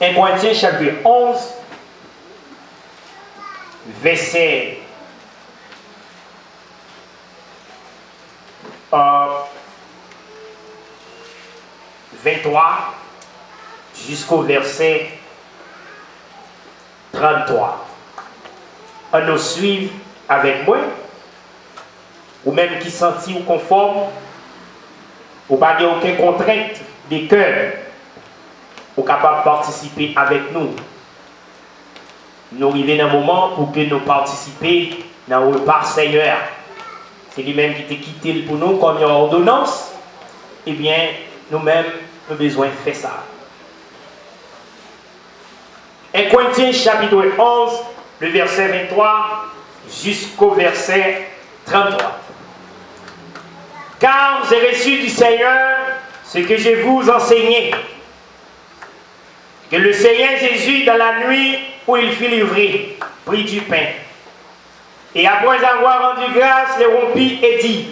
1 Corinthiens chapitre 11, verset 23 jusqu'au verset 33. On nous suit avec moi, ou même qui sentit ou conforme, ou pas de aucune contrainte de cœur, ou capable de participer avec nous. Nous arrivons dans un moment pour que nous participions dans le repas Seigneur. C'est lui-même qui t'a quitté pour nous comme une ordonnance. Eh bien, nous-mêmes, nous avons besoin de faire ça. 1 Corinthiens chapitre 11, le verset 23 jusqu'au verset 33. Car j'ai reçu du Seigneur ce que je vous enseignais. Que le Seigneur Jésus, dans la nuit où il fut livré, prit du pain. Et après avoir rendu grâce, le rompit et dit,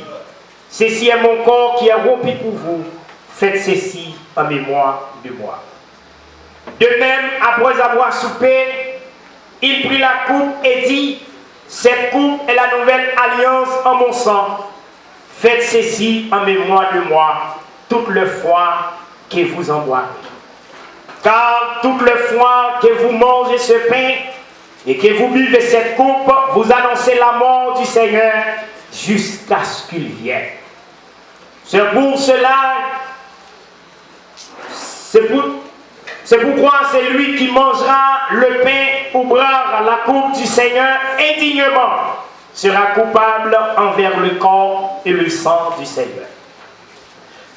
ceci est mon corps qui est rompu pour vous. Faites ceci en mémoire de moi. De même, après avoir soupé, il prit la coupe et dit, cette coupe est la nouvelle alliance en mon sang. Faites ceci en mémoire de moi, toute le fois que vous en boirez. Car toute le fois que vous mangez ce pain et que vous buvez cette coupe, vous annoncez la mort du Seigneur jusqu'à ce qu'il vienne. C'est pour cela, c'est pourquoi c'est lui qui mangera le pain ou boira la coupe du Seigneur indignement sera coupable envers le corps et le sang du Seigneur.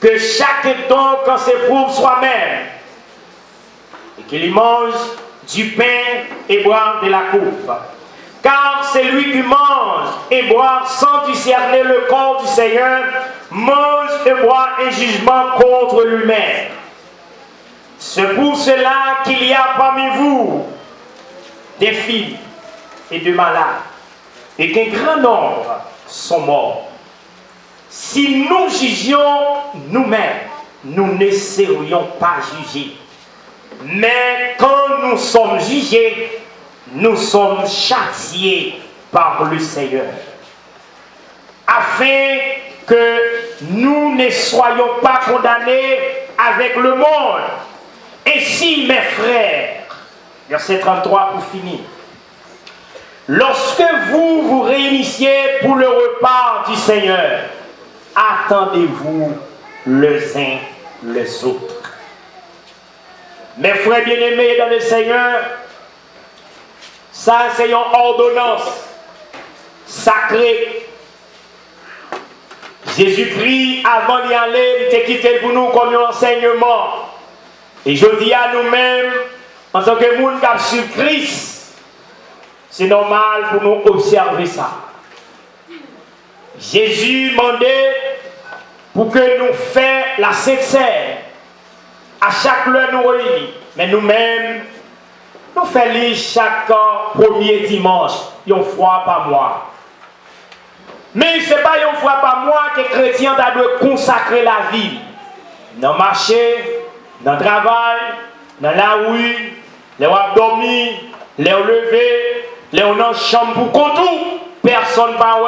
Que chacun donc en s'éprouve soi-même et qu'il mange du pain et boire de la coupe. Car celui qui mange et boit sans discerner le corps du Seigneur mange et boit un jugement contre lui-même. C'est pour cela qu'il y a parmi vous des filles et des malades, et qu'un grand nombre sont morts. Si nous jugions nous-mêmes, nous ne serions pas jugés. Mais quand nous sommes jugés, nous sommes châtiés par le Seigneur, afin que nous ne soyons pas condamnés avec le monde. Ainsi, mes frères, verset 33 pour finir, lorsque vous vous réunissiez pour le repas du Seigneur, attendez-vous les uns les autres. Mes frères bien-aimés dans le Seigneur, ça c'est une ordonnance sacrée. Jésus-Christ, avant d'y aller, il t'a quitté pour nous comme un enseignement. Et je dis à nous-mêmes, en tant que monde qui a sur Christ, c'est normal pour nous observer ça. Jésus demandait pour que nous fassions la Sainte Seine. À chaque heure nous réunissons. Mais nous-mêmes, nous faisons chaque premier dimanche, une fois par mois. Mais ce n'est pas une fois par mois que les chrétiens doivent consacrer la vie. Dans le marché, dans le travail, dans la rue, les dormir, les lever, les dans la chambre pour tout, personne ne va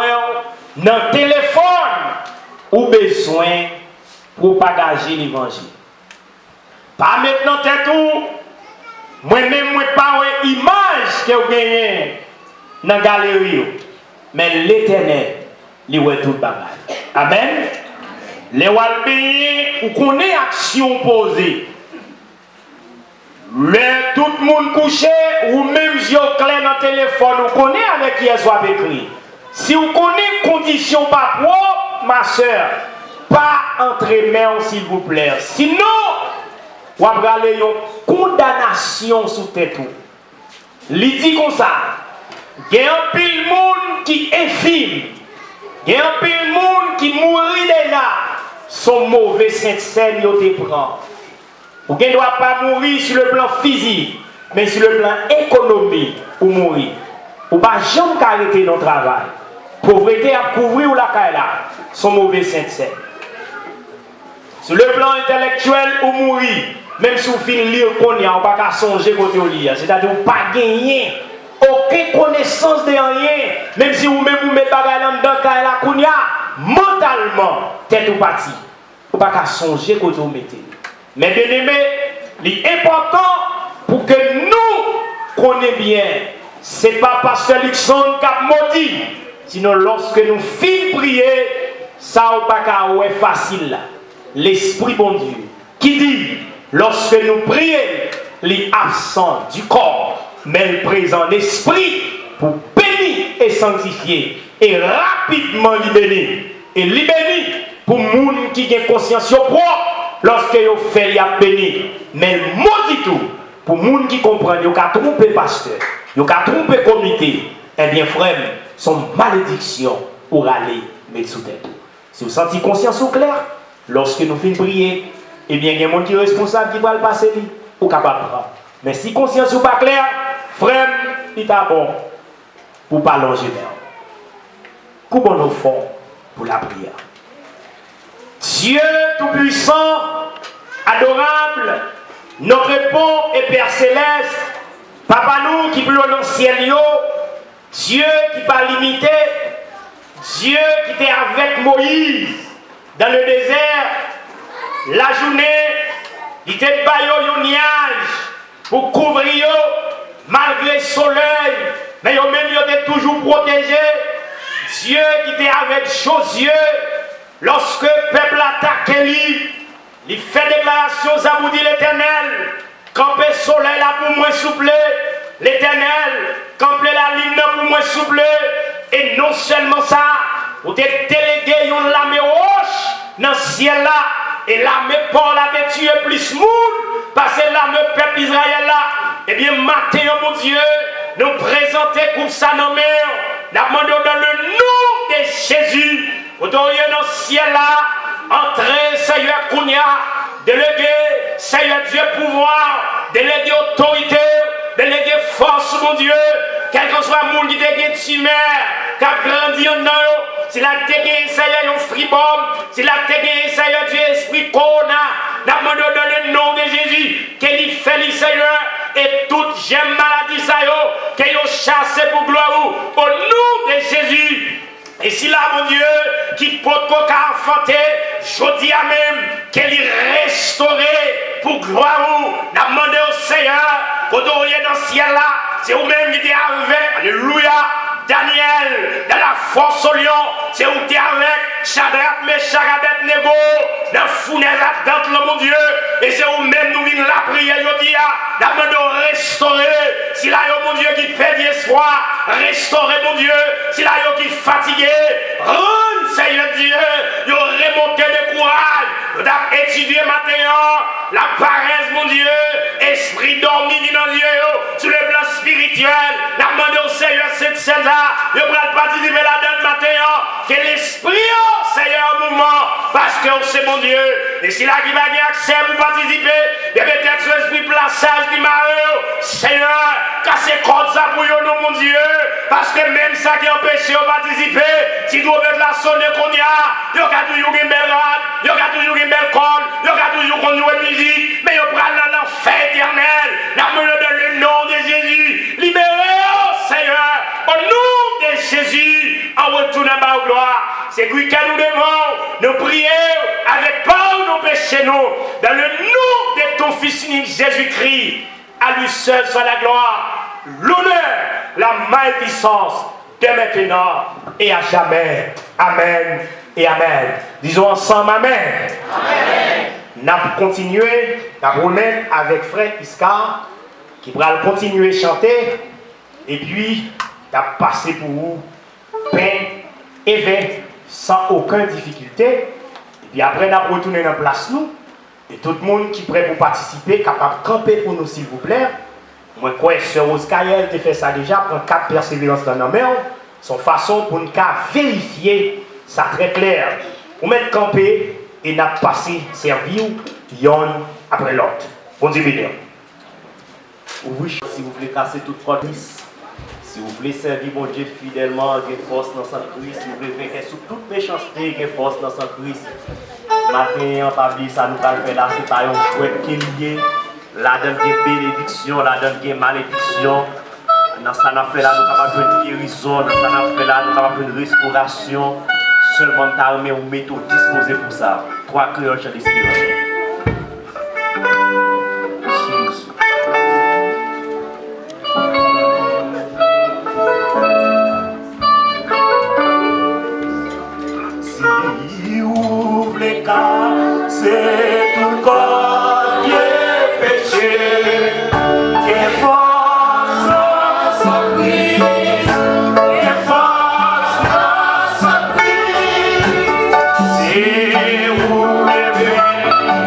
dans le téléphone ou besoin pour partager l'évangile. Pas maintenant tout, moi-même, moi pas une image que vous gagnez dans la galerie, mais l'Éternel, il voit tout le bagage. Amen. Les Walbéens, vous connaissez action posée. Tout le monde couché, ou même yeux clairs dans le téléphone, vous connaissez avec qui elle soit écrit. Si vous connaissez conditions pas propres, ma soeur, pas entre mains s'il vous plaît. Sinon, vous avez une condamnation sous tête. Il dit comme ça. Il y a un pile monde qui est infime. Il y a un pile monde qui mourit déjà. Son mauvais Sainte-Seine, il te prend. Vous ne doit pas mourir sur le plan physique, mais sur le plan économique pour mourir. Vous ne pouvez pas jamais arrêter notre travail. Pauvreté à couvrir ou la caille là, son mauvais Sainte-Seine. Sur le plan intellectuel, ou mourir. même si vous finissez lire, on n'a pas songer côté au lire. C'est-à-dire que vous pas gagner aucune connaissance de rien. Même si vous-même vous mettez bagay là-dedans, la kounya, mentalement, tête ou parti. Vous pas songer côté vous mettez. Mais bien aimé, l'important pour que nous connaissions bien, ce n'est pas Pasteur Luxon qui a maudit. Sinon, lorsque nous finissons prier, ça n'est pas facile. L'Esprit bon Dieu qui dit, lorsque nous prions, les absents du corps, mais le présent d'esprit pour bénir et sanctifier et rapidement libérer. Et libérer pour les gens qui ont conscience propre, lorsque vous faites les bénir. Mais maudit tout, pour les gens qui comprennent, ils ont trompé le pasteur, ils ont trompé le comité. Eh bien, frère, son malédiction pour aller mettre sous tête. Si vous sentez conscience au clair, lorsque nous finissons prier, eh bien, il y a des gens qui sont responsables qui vont le passer, ou capable de prendre. Mais si conscience n'est pas claire, frère, il est bon pour ne pas longer vers. Comment nous faisons pour la prière? Dieu Tout-Puissant, adorable, notre bon et Père Céleste, Papa nous qui pleure dans le ciel, Dieu qui pas limité, Dieu qui était avec Moïse dans le désert, la journée, il était baillé un nuage pour couvrir malgré le soleil, mais même il était toujours protégé. Dieu qui était avec Josué, lorsque le peuple attaque lui, il fait déclaration, ça vous dit l'Éternel, camper le soleil là pour moi souffler, l'Éternel, camper la ligne là pour moi souffler, et non seulement ça, vous êtes délégué une l'armée roche dans le ciel là, et l'armée Paul a tué plus monde, parce que l'armée peuple Israël là, et bien matin mon Dieu, nous présenter comme ça nos mères, nous demandons dans le nom de Jésus, vous auriez dans le ciel là, entrer Seigneur Kounia, délégué Seigneur Dieu pouvoir, délégué autorité, délégué force mon Dieu, quel que soit le monde qui est tumeur, qui a grandi en nous, si la tégué Seigneur un fribom, si la tégué Seigneur Dieu esprit Kona, nous demandons dans le nom de Jésus, qu'il fait le Seigneur, et toute j'aime maladie ça yo, qu'il chasse pour gloire au nom de Jésus. Et si là, mon Dieu, qui peut qu'à enfanter, je dis à même qu'elle est restaurée pour gloire où, n'a demandé au Seigneur, pour dans le ciel là, c'est vous-même qui êtes avec, alléluia, Daniel, dans la force au lion, c'est où tu es avec, Shadrach, Meshach, Abednego, dans la fournaise ardente, mon Dieu, et c'est vous-même nous venons la prière, je dis, n'a demandé de restaurer, si là, mon Dieu, qui perd espoir, restaurer, mon Dieu, si là, qui est fatigué, rendre, Seigneur Dieu, yo remonter le courage, yo d'ap étudier matin, la paresse, mon Dieu, esprit dormi dans Dieu, sur le plan spirituel, la demande au Seigneur, cette scène là, yo pral participer là-dedans matin, que l'esprit, Seigneur, mouvement, parce que c'est mon Dieu, et si là qui va y accès pour participer, il y a peut-être ce esprit plaçage qui m'a Seigneur, cassez comme ça pour nous, mon Dieu, parce que même ça qui empêche de participer, si vous avez la sonne qu'on y a, il y a toujours une belle rade, il y a toujours une belle corne, il y a toujours une nouvelle musique, mais il y a dans l'enfer éternel, la meule dans le nom de Jésus, libérez, Seigneur, au nom de Jésus, en retournant bas aux gloire, c'est lui que nous devons, nous prier avec pardon nos péchés, nous, dans le nom de ton Fils unique Jésus-Christ, à lui seul soit la gloire, l'honneur, la magnificence, de maintenant et à jamais. Amen et Amen. Disons ensemble Amen. Amen. Nous allons continuer, nous allons remettre avec frère Iscar qui va continuer à chanter et puis nous allons passer pour vous pain et vin sans aucune difficulté. Et puis après nous allons retourner dans la place nous et tout le monde qui est prêt pour participer, capable de camper pour nous s'il vous plaît. Moi, quoi, Sœur Oscaël te fait ça déjà, prend 4 persévérances dans nos mains, son façon pour nous vérifier, ça très clair. On met camper et n'a passé servir yon après l'autre. Bon Dieu béni. Si vous voulez casser toute forteresse, si vous voulez servir mon Dieu fidèlement, avec force dans sa Christ, si vous voulez vaincre sur toute méchanceté, avec force dans sa Christ, Matin, en parmi ça, nous allons faire là, c'est pas un chouette qui est lié. La donne qui est bénédiction, la donne qui est malédiction. Dans ça, nous fait là, nous sommes capables de guérison. Dans ça, nous fait là, nous sommes capables de restauration. Seulement, tu as une méthode disposée pour ça. Trois créoles de l'espérance. Si ouvre les cas, c'est tout corps qui est péché. Et force sans prix, et force sans prix. Si ouvre les veines,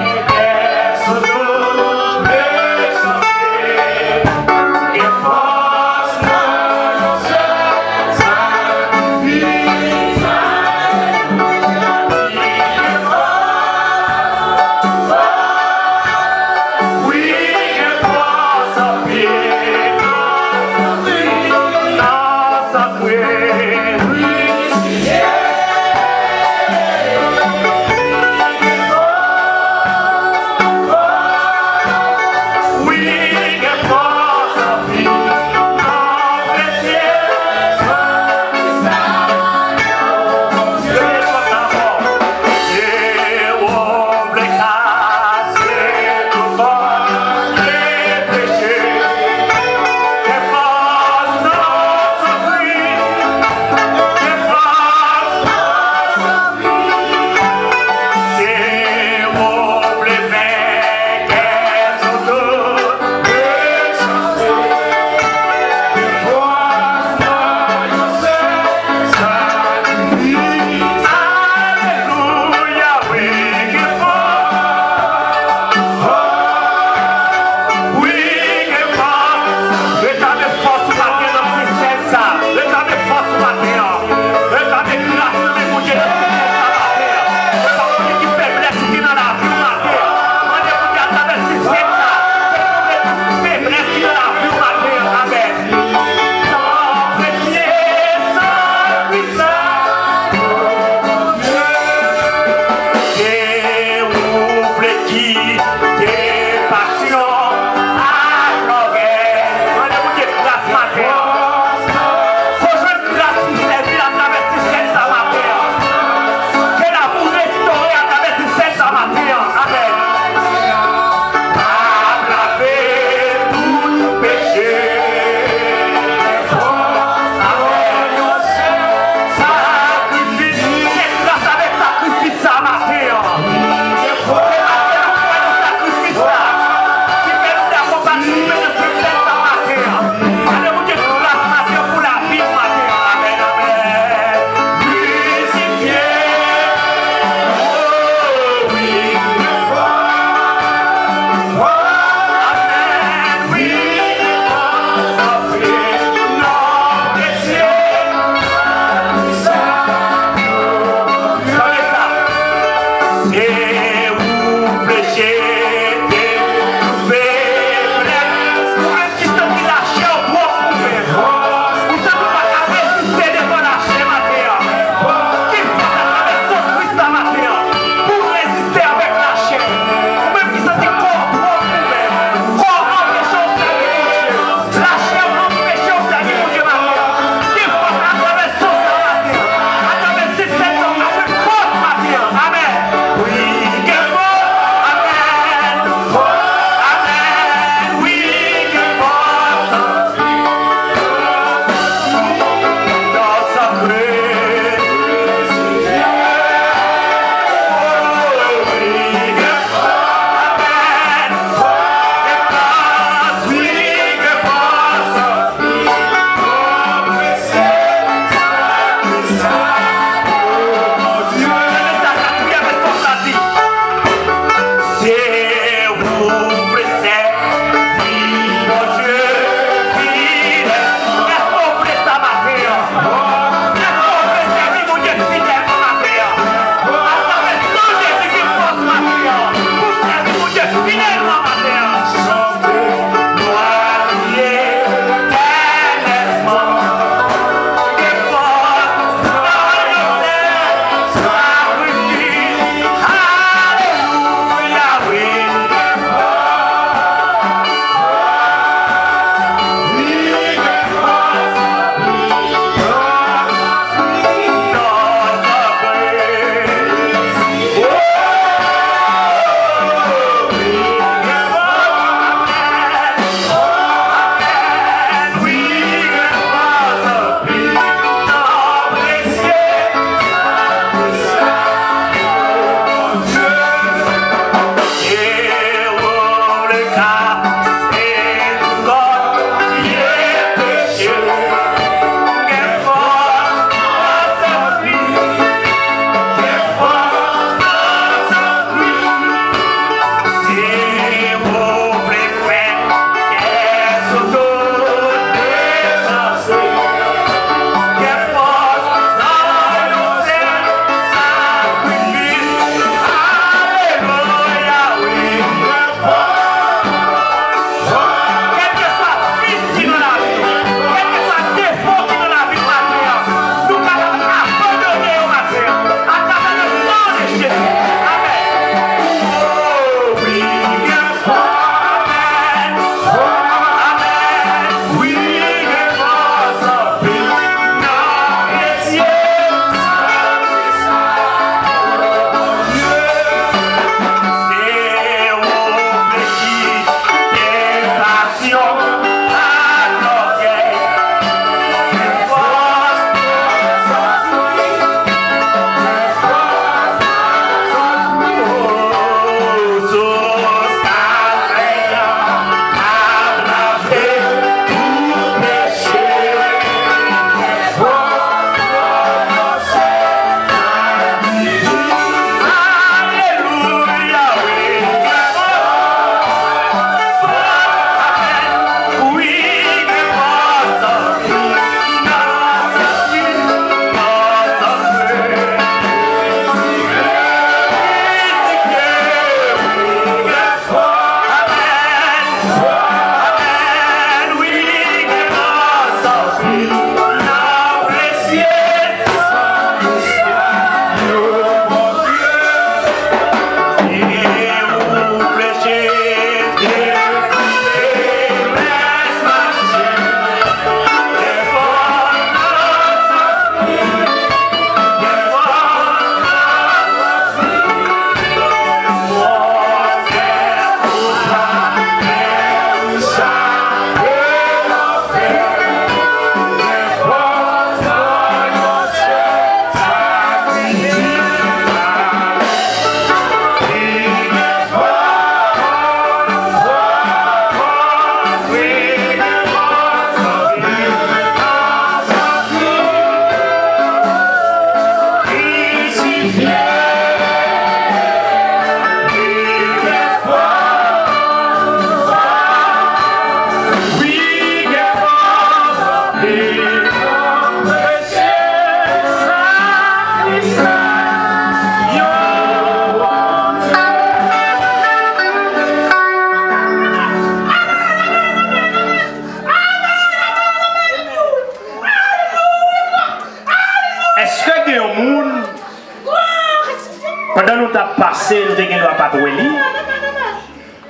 passé, nous ne pas trouver lui.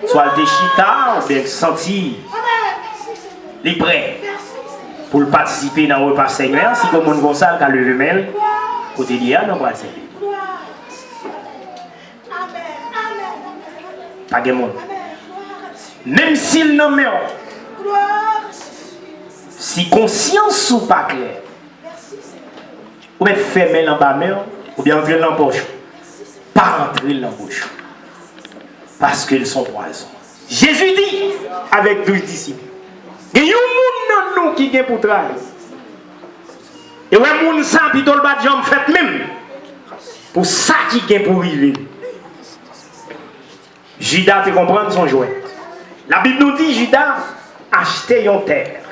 Soit le chita, ou bien senti, il est prêt pour participer dans le repas Seigneur. Si comme on comme ça, il a levé mail, côté d'hier, nous va servir. Pas de monde. Même s'il n'en met si conscience ou pas clair, ou bien fermer dans la main, ou bien entrer dans la poche. Pas entrer dans la bouche. Parce qu'ils sont poison. Jésus dit avec 12 disciples, il y a un monde qui est pour travailler. Et ouais, moun ça, plutôt le bas de jambe fait même. Pour ça qui est pour vivre. Judas te comprendre son jouet. La Bible nous dit, Judas achetait une terre.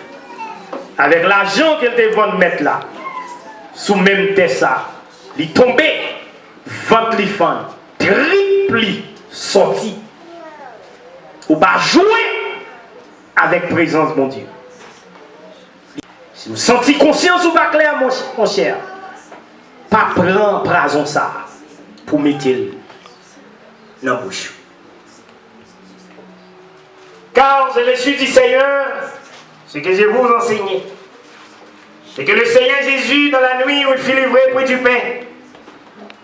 Avec l'argent qu'elle te vend mettre là. Sous même terre ça. Il tombait, vente li fan, triple sorti. Ou pas jouer avec présence de mon Dieu. Si vous sentez conscience ou pas clair, mon cher, pas prendre prason ça pour mettre dans la bouche. Car je le suis du Seigneur, ce que je vous enseigne. C'est que le Seigneur Jésus, dans la nuit où il fut livré, prit du pain.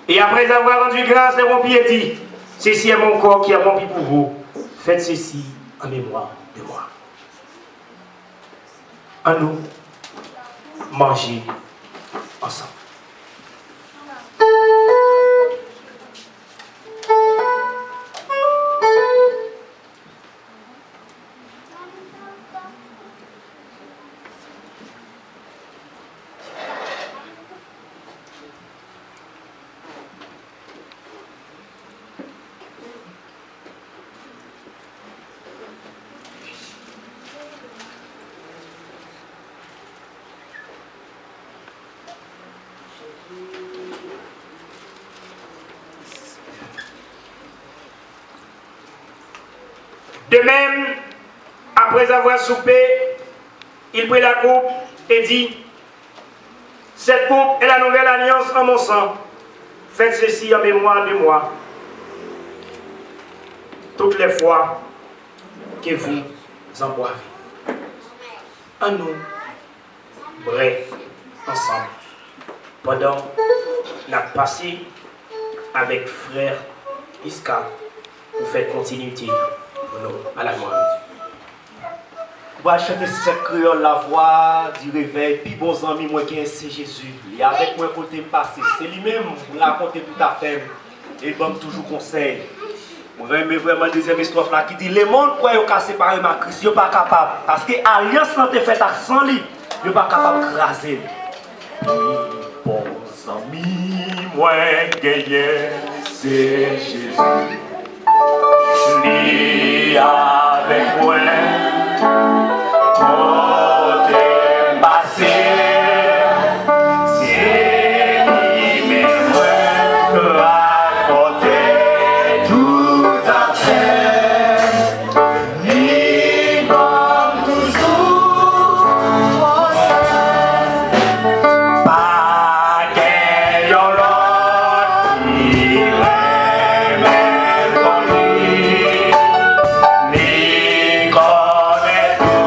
Et après avoir rendu grâce, le rompit et dit, ceci est mon corps qui est rompu pour vous. Faites ceci en mémoire de moi. À nous, manger ensemble. De même, après avoir soupé, il prit la coupe et dit, cette coupe est la nouvelle alliance en mon sang. Faites ceci en mémoire de moi. Toutes les fois que vous en boirez. En nous, bref, ensemble. Pendant la passé avec frère Iska, vous faites continuité. À la gloire. On va chanter cette créole la voix du réveil, puis bon amis, moi qui c'est Jésus. Et avec moi côté passé, c'est lui-même pour raconter tout à fait. Et il donne toujours conseil. Moi j'aime vraiment la deuxième histoire là qui dit les mondes quoi ils ont séparé ma Christ, ils sont pas capable parce que alliance n'a été faite à 100 livres, ils sont pas capable de craser. Bon amis, moi gagné, c'est Jésus. Ni avec moi, côté passé, c'est lui-même raconter tout à fait, ni comme toujours, pas qu'elle l'autre qui remet comme lui. Ni connaît tout.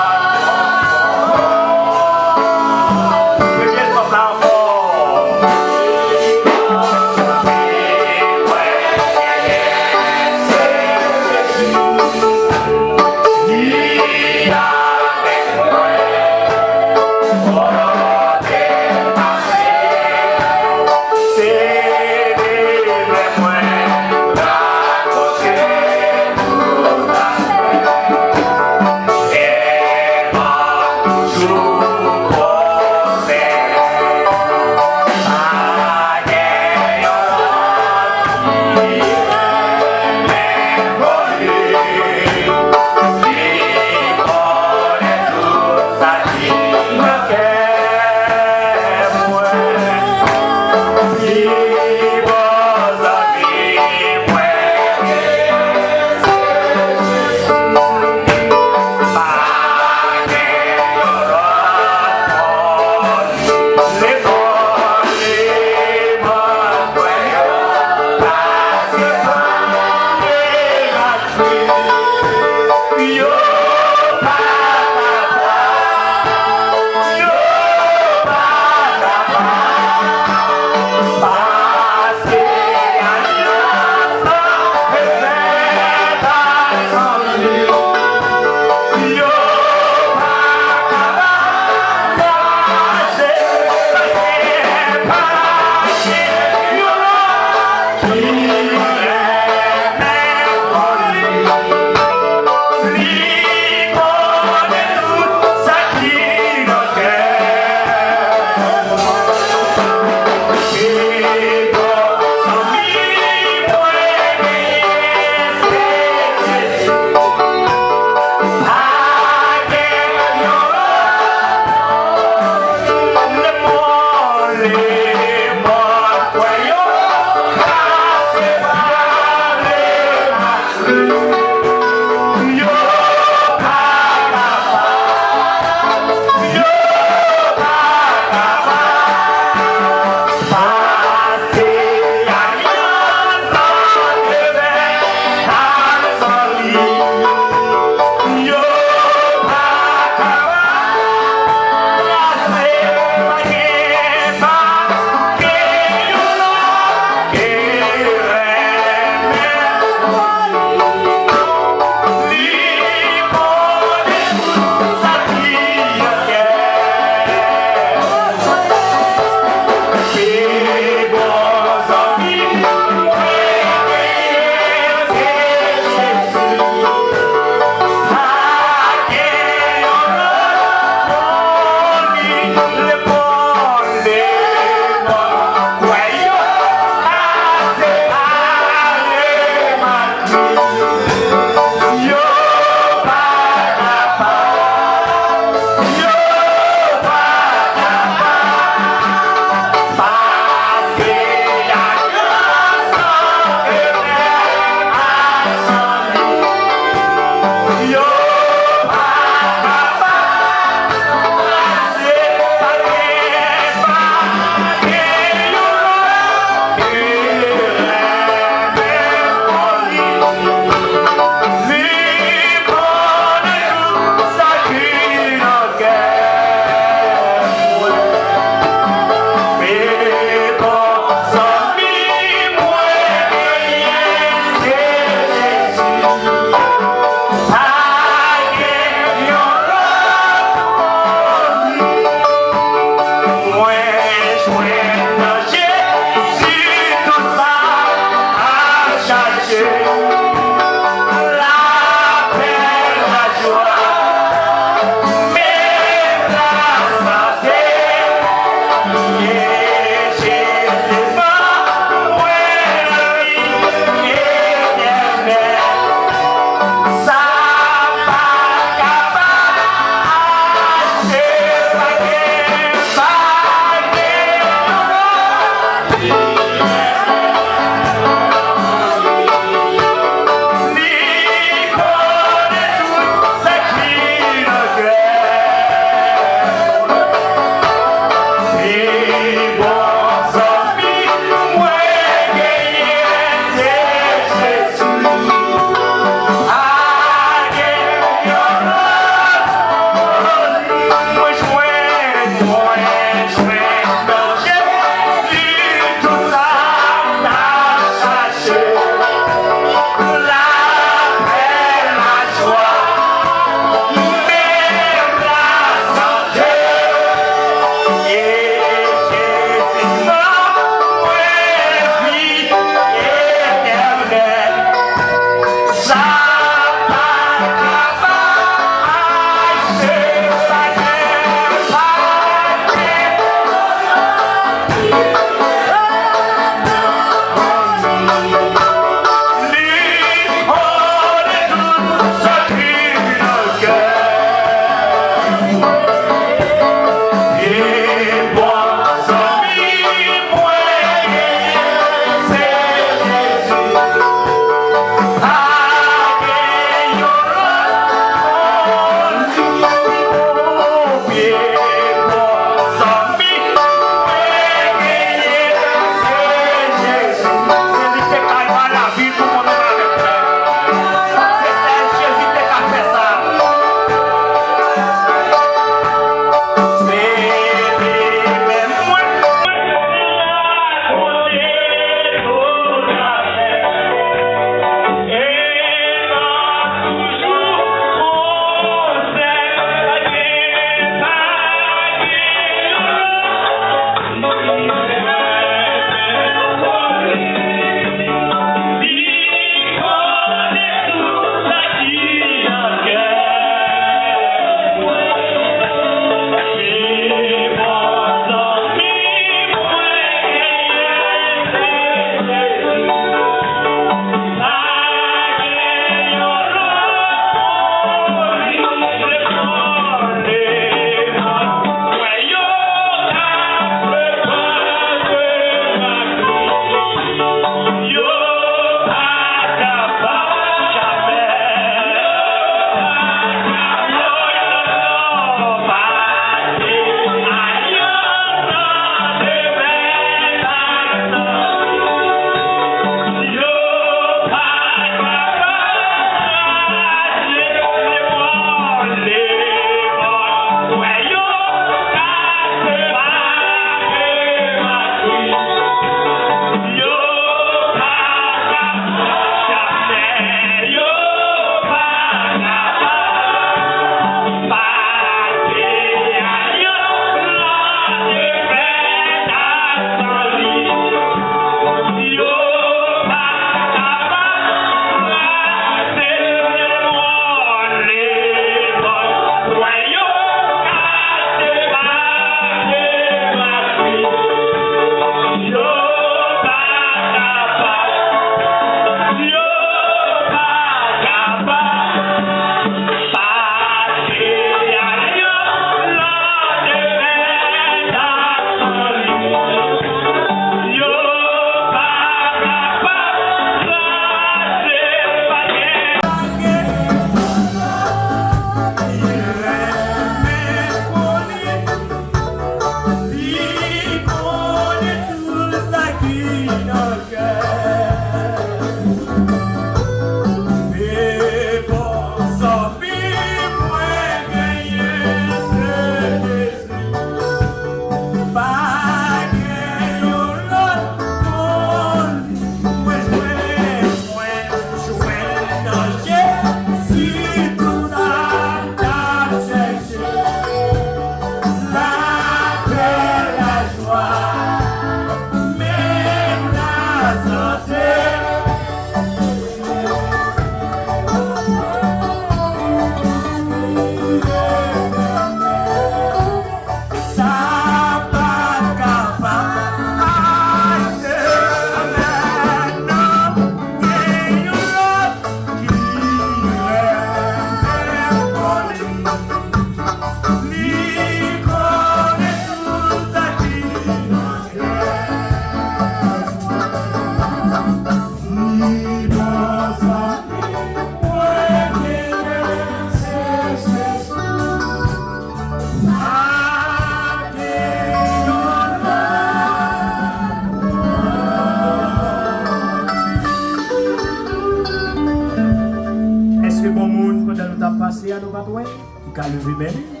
Vous pouvez lever même.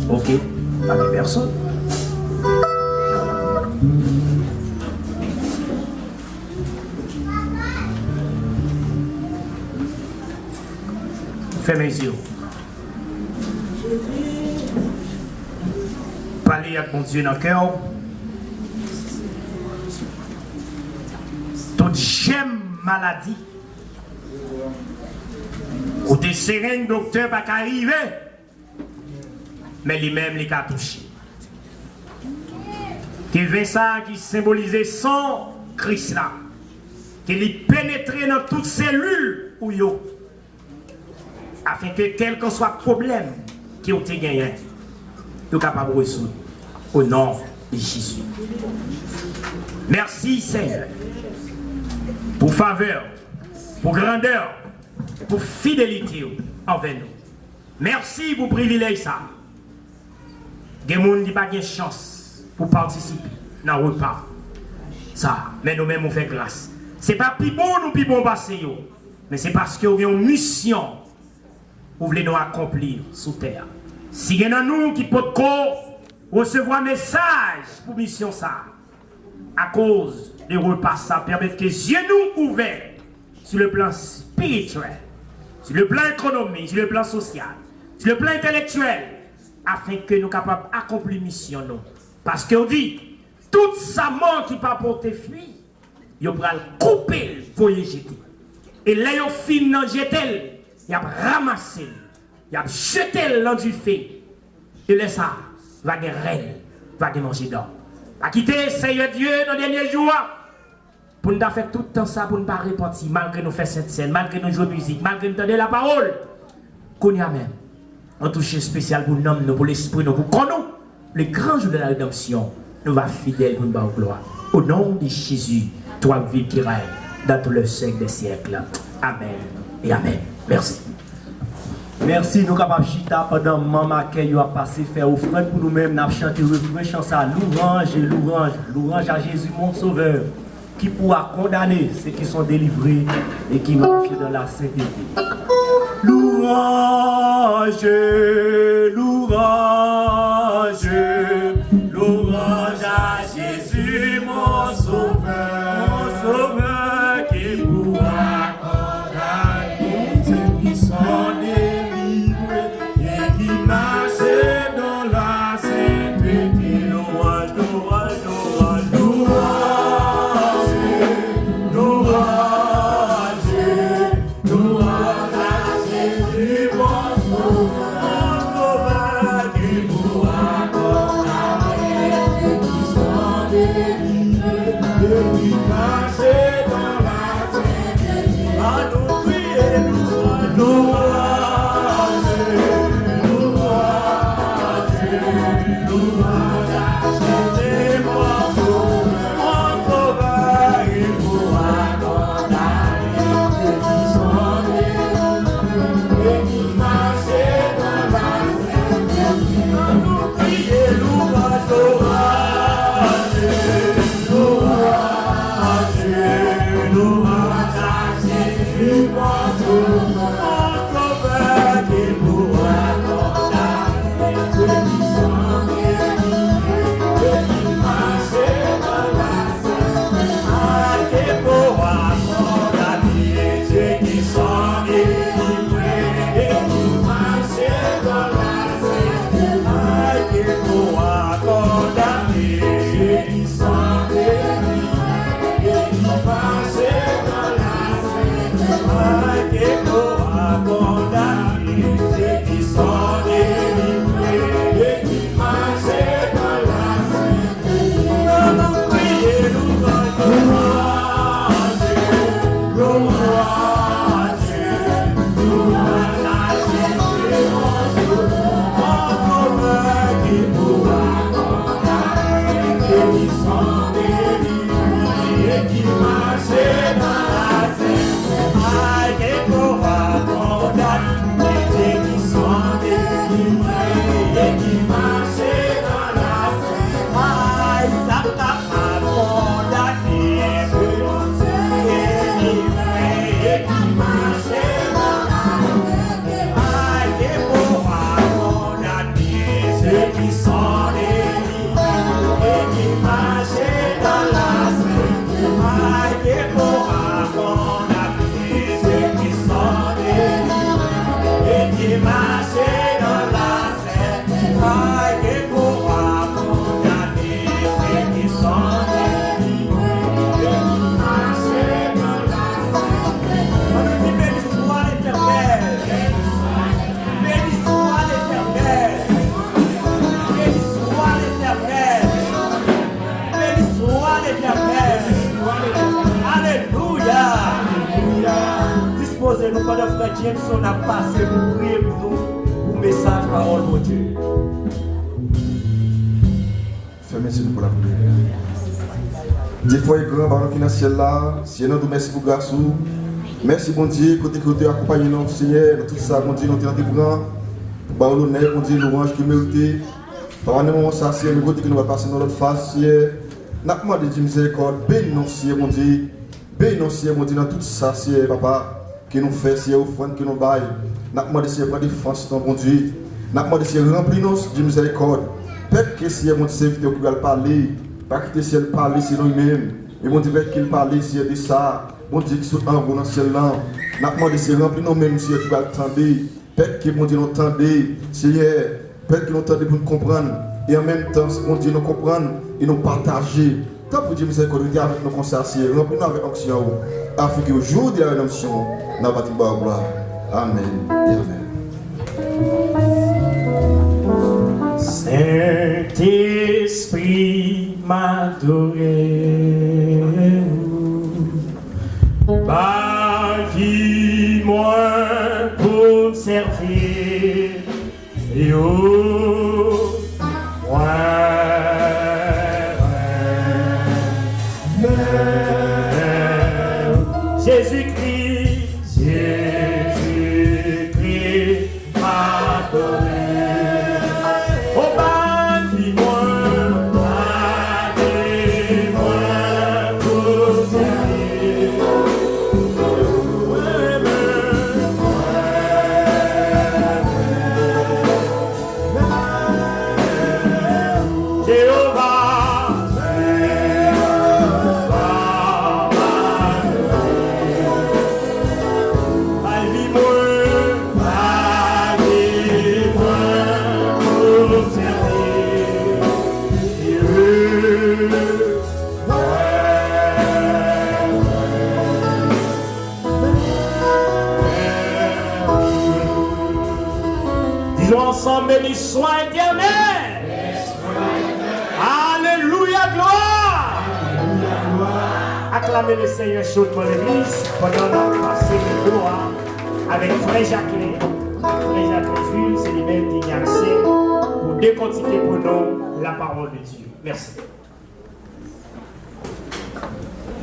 Ok, pas de personne. Fermez les yeux. Parlez avec mon Dieu dans le cœur. Toute j'aime maladie. Ou des seringues, docteur, pas qu'arriver. Mais lui-même, les a touché. Qui veut ça, qui symbolisait son Christ là. Qui lui pénétrait dans toutes cellules où yo. Afin que quel que soit le problème qui ont été gagné, nous sommes capables de résoudre. Au nom de Jésus. Merci Seigneur. Pour faveur, pour grandeur, pour fidélité envers nous. Merci pour privilège ça. Des gens qui n'ont pas de chance pour participer dans le repas. Ça, mais nous-mêmes on fait grâce. Ce n'est pas plus bon nous plus bon passer, mais c'est parce qu'il y a une mission que vous voulez nous accomplir sous terre. Si il y en a nous qui peut recevoir un message pour mission ça, à cause des repas ça permet que les yeux nous ouverts sur le plan spirituel, sur le plan économique, sur le plan social, sur le plan intellectuel, afin que nous soyons capables d'accomplir mission nous. Parce qu'on dit, toute sa mort qui pas porter fruit, il va le couper, il va jeter. Et là, il finit dans jeter, il a ramassé, il a jeté dans du feu. Et là, ça, va gagner reine, va gagner manger d'or. A quitter Seigneur Dieu dans les derniers jours. Pour nous faire tout le temps ça, pour ne pas repentir, malgré nous faire cette scène, malgré nous jouer musique, malgré nous donner la parole. Qu'on y a même un toucher spécial pour nous, pour l'esprit, nous, pour nous, le grand jour de la rédemption, nous va fidèles pour nous battre gloire. Au nom de Jésus, toi vie qui règne dans tout le siècle des siècles. Amen et Amen. Merci. Merci, nous capables chita pendant maman qui a passé faire offrande pour nous-mêmes, nous avons chanté refrain chanson louange et louange, louange à Jésus mon sauveur, qui pourra condamner ceux qui sont délivrés et qui marchent dans la sainteté. Louange, louange, louange à Jésus mon sauveur, qui pourra condamner ceux qui sont délivrés et qui marchent dans la sainteté. Louange, louange, louange, louange, louange, louange à Jésus mon sauveur. marcher dans la terre, aïe, et pourra condamner ceux qui sont délivrés. Marcher dans la terre. On nous dit béni soit l'Éternel. Béni soit l'Éternel. Béni soit l'Éternel. Béni soit l'Éternel. Alléluia. Disposez-nous pendant que Frère Jameson a passé pour prier pour nous, pour message, parole, mon Dieu. Merci pour la prière. Des fois, il y a grand baron financier là. Seigneur, nous merci pour grâce. Merci, bon Dieu, côté accompagner nous, Seigneur, dans tout ça, bon Dieu, nous t'en débrant. Pour l'honneur, bon Dieu, l'orange qui mérite. Par un moment, ça, c'est le côté que nous va passer dans notre face, Seigneur. Nous demandons de miséricorde, bénis-nous, Seigneur, mon Dieu. Bénis-nous, Seigneur, mon Dieu, dans tout ça, Seigneur, Papa. Que nous faisons, Seigneur, offrande que nous baillons. Nous demandons, Seigneur, prendre défense dans bon Dieu. Nous demandons, Seigneur, remplis-nous de miséricorde. Peut-être que Seigneur, mon Dieu, serviteur qui va parler, pas quitter Seigneur parler, c'est nous-mêmes. Et mon Dieu, peut-être qu'il parle, Seigneur, de ça. Mon Dieu, qui sont en haut dans le ciel là. Nous demandons, Seigneur, remplis nous-mêmes, Seigneur, qui va attendre. Peut-être que mon Dieu, nous entendez, Seigneur. Peut-être que nous entendez pour nous comprendre. Et en même temps, mon Dieu, nous comprendre et nous partager. Tant pour Dieu, miséricorde, avec nos conseils, remplis-nous avec action. Afin que au jour de la rédemption, nous bâtissons la gloire. Amen et Amen. Saint-Esprit m'adorer, bâtis-moi pour me servir, et oh, Jésus-Christ, m'adorer. Oh, bâtis-moi pour servir. Disons ensemble, béni soit éternel. Alléluia, gloire. Acclamez le Seigneur chaudement l'église pendant la passée de gloire avec Frère Jacqueline. Frère Jacqueline Jules, c'est lui-même qui a accès pour décortiquer pour nous la parole de Dieu. Merci.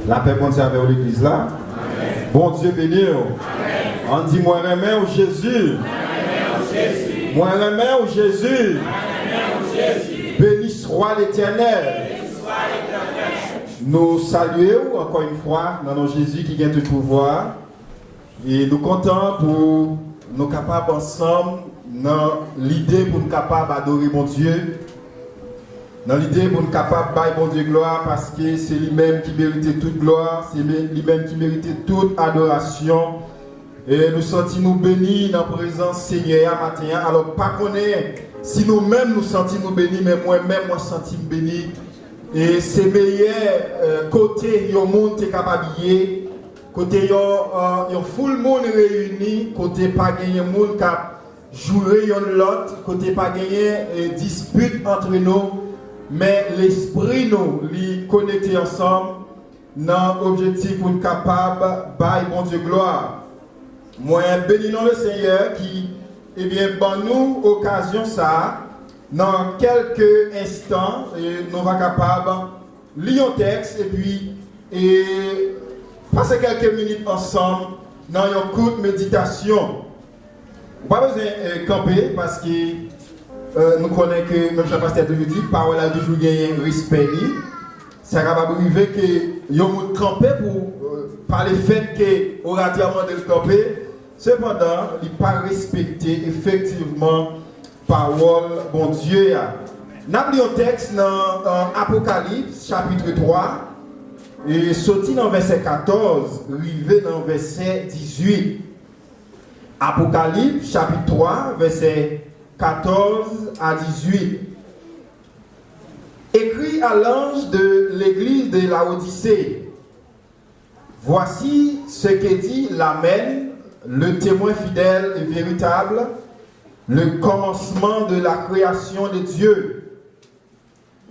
La paix, bon Dieu, avec l'église là. Bon Dieu béni. On dit, moi, remets au Jésus. Moi, remets au Jésus. Béni soit l'Éternel. Nous saluons encore une fois dans nos Jésus qui vient de pouvoir. Et nous comptons pour nous capables ensemble dans l'idée pour nous capables d'adorer mon Dieu. Dans l'idée pour nous capables de bon Dieu gloire parce que c'est lui-même qui mérite toute gloire, c'est lui-même qui mérite toute adoration. Et nous sentons-nous bénis dans la présence Seigneur matin. Alors pas qu'on est, si nous-mêmes nous sentons-nous bénis, mais moi-même moi sens béni. Et c'est meilleur côté yon monde qui est capable de côté yon full monde réuni, côté pas gagner monde qui jouer yon l'autre, côté pas gagner dispute entre nous. Mais l'esprit nous les connecter ensemble dans l'objectif pour être capable de bon Dieu gloire. Moi bénissons le Seigneur qui ban nous occasion ça dans quelques instants et nous va capable lire un texte et puis passer quelques minutes ensemble dans une courte méditation. Pas besoin de camper parce que nous connaissons que, même le pasteur toujours dit, parole a toujours gagné respect. C'est capable d'arriver que nous sommes campés par le fait que aura demandé de camper. Cependant, il n'a pas respecté effectivement parole bon Dieu. Nous avons un texte dans Apocalypse chapitre 3 et sorti dans verset 14, arrivé dans verset 18. Apocalypse chapitre 3, versets 14 à 18. Écrit à l'ange de l'église de Laodicée. Voici ce que dit l'Amen, le témoin fidèle et véritable, le commencement de la création de Dieu.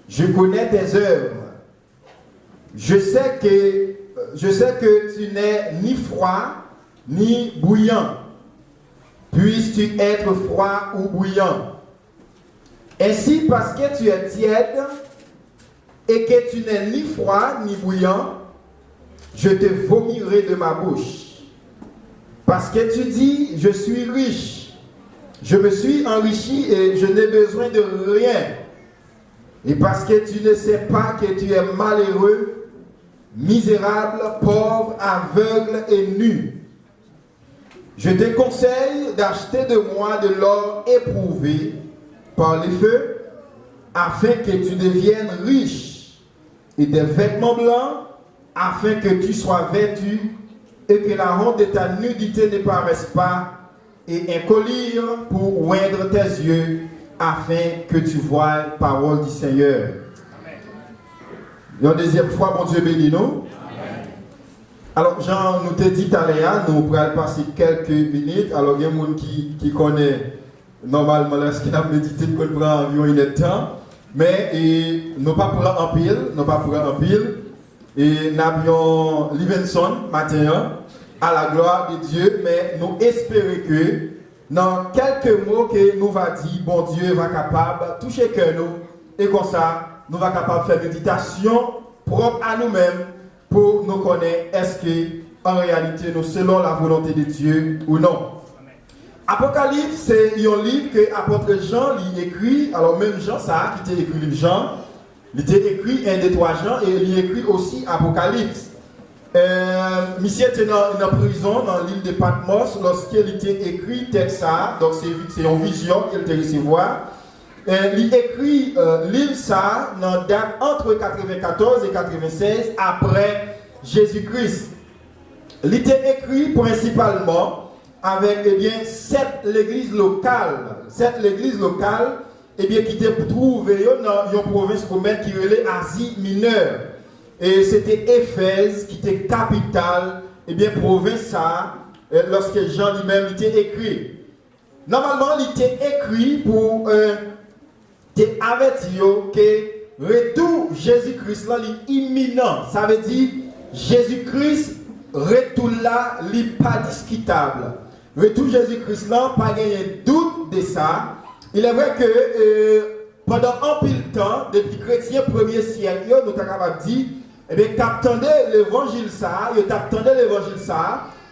Je connais tes œuvres. Je sais que tu n'es ni froid ni bouillant. Puisses-tu être froid ou bouillant. Ainsi, parce que tu es tiède et que tu n'es ni froid ni bouillant, je te vomirai de ma bouche. Parce que tu dis, je suis riche, je me suis enrichi et je n'ai besoin de rien. Et parce que tu ne sais pas que tu es malheureux, misérable, pauvre, aveugle et nu. Je te conseille d'acheter de moi de l'or éprouvé par les feux, afin que tu deviennes riche, et des vêtements blancs, afin que tu sois vêtu, et que la honte de ta nudité ne paraisse pas, et un collier pour oindre tes yeux, afin que tu voies la parole du Seigneur. Une deuxième fois, mon Dieu bénis nous. Alors, Jean nous t'a dit tout à l'heure, nous pourrons passer quelques minutes. Alors, il y a des gens qui connaissent normalement lorsqu'il a médité, qu'on prend environ une heure de temps. Mais nous ne pas prendre en pile. Et nous avons Livingston matin, à la gloire de Dieu. Mais nous espérons que dans quelques mots que nous va dire, bon Dieu va capable de toucher cœur nous. Et comme ça, nous va capable de faire méditation propre à nous-mêmes. Pour nous connaître, est-ce que en réalité nous selon la volonté de Dieu ou non. Apocalypse, c'est un livre que l'apôtre Jean lui écrit. Alors même Jean, ça qui t'a écrit le livre Jean, il t'a écrit 1 des 3 Jean et il écrit aussi Apocalypse. Monsieur était dans prison dans l'île de Patmos lorsqu'il était écrit texte ça, donc c'est une vision qu'il t'a recevoir. Il écrit livre ça dans date entre 94 et 96 après Jésus-Christ. Il était écrit principalement avec 7 églises locales. 7 églises locales qui étaient trouvées dans une province romaine qui relait Asie mineure. Et c'était Éphèse qui était capitale, province ça, lorsque Jean lui-même était écrit. Normalement, il était écrit pour te avertir que retour Jésus-Christ là est imminent. Ça veut dire Jésus-Christ retour là n'est pas discutable. Retour Jésus-Christ là, pas gagner doute de ça. Il est vrai que pendant un peu de temps, depuis chrétien premier siècle, nous sommes capables de dire, t'attendais l'évangile ça,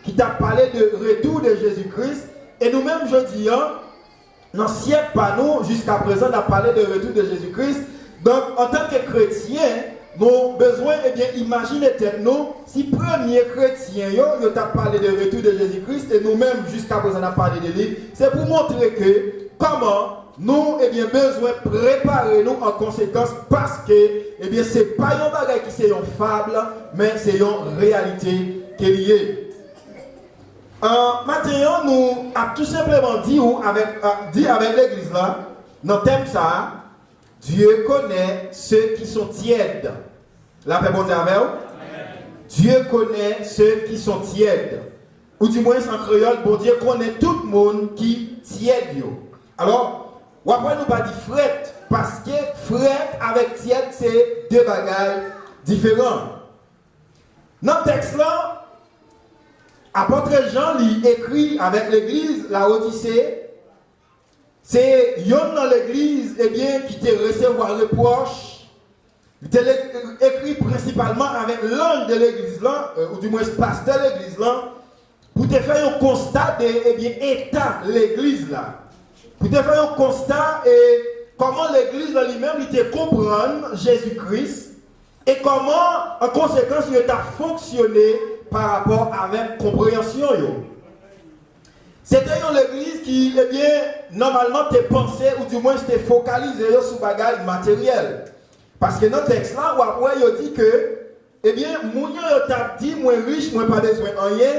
qui t'a parlé de retour de Jésus-Christ. Et nous-mêmes, je dis, dans le siècle par nous, jusqu'à présent, on a parlé de retour de Jésus-Christ. Donc, en tant que chrétiens, nous avons besoin, imaginer nous, si premier chrétien, ils ont parlé de retour de Jésus-Christ, et nous-mêmes, jusqu'à présent, on a parlé de lui, c'est pour montrer que, comment nous, besoin de préparer nous en conséquence, parce que, ce n'est pas un bagage qui c'est une fable, mais c'est une réalité qui est liée. Maintenant, nous avons tout simplement dit avec l'église là, dans le thème ça, Dieu connaît ceux qui sont tièdes. La paix bon Dieu avec vous? Dieu connaît ceux qui sont tièdes. Ou du moins en créole, bon Dieu connaît tout le monde qui tiède. Alors, après nous pas dire fret, parce que fret avec tiède, c'est deux bagages différents. Dans le texte là, apôtre Jean lui écrit avec l'église Laodicée. C'est yon dans l'église qui te recevoir reproche. Il te écrit principalement avec l'ange de l'église là, ou du moins le pasteur de l'église là, pour te faire un constat de état l'église là. Pour te faire un constat et comment l'église dans lui-même il te comprendre Jésus-Christ et comment en conséquence il a fonctionné par rapport avec compréhension. C'était une église qui, normalement, te pensait, ou du moins, te focalisé sur bagage matériel. Parce que dans le texte là, après, il dit que, mounion t'a dit, moins riche, moins pas besoin de rien,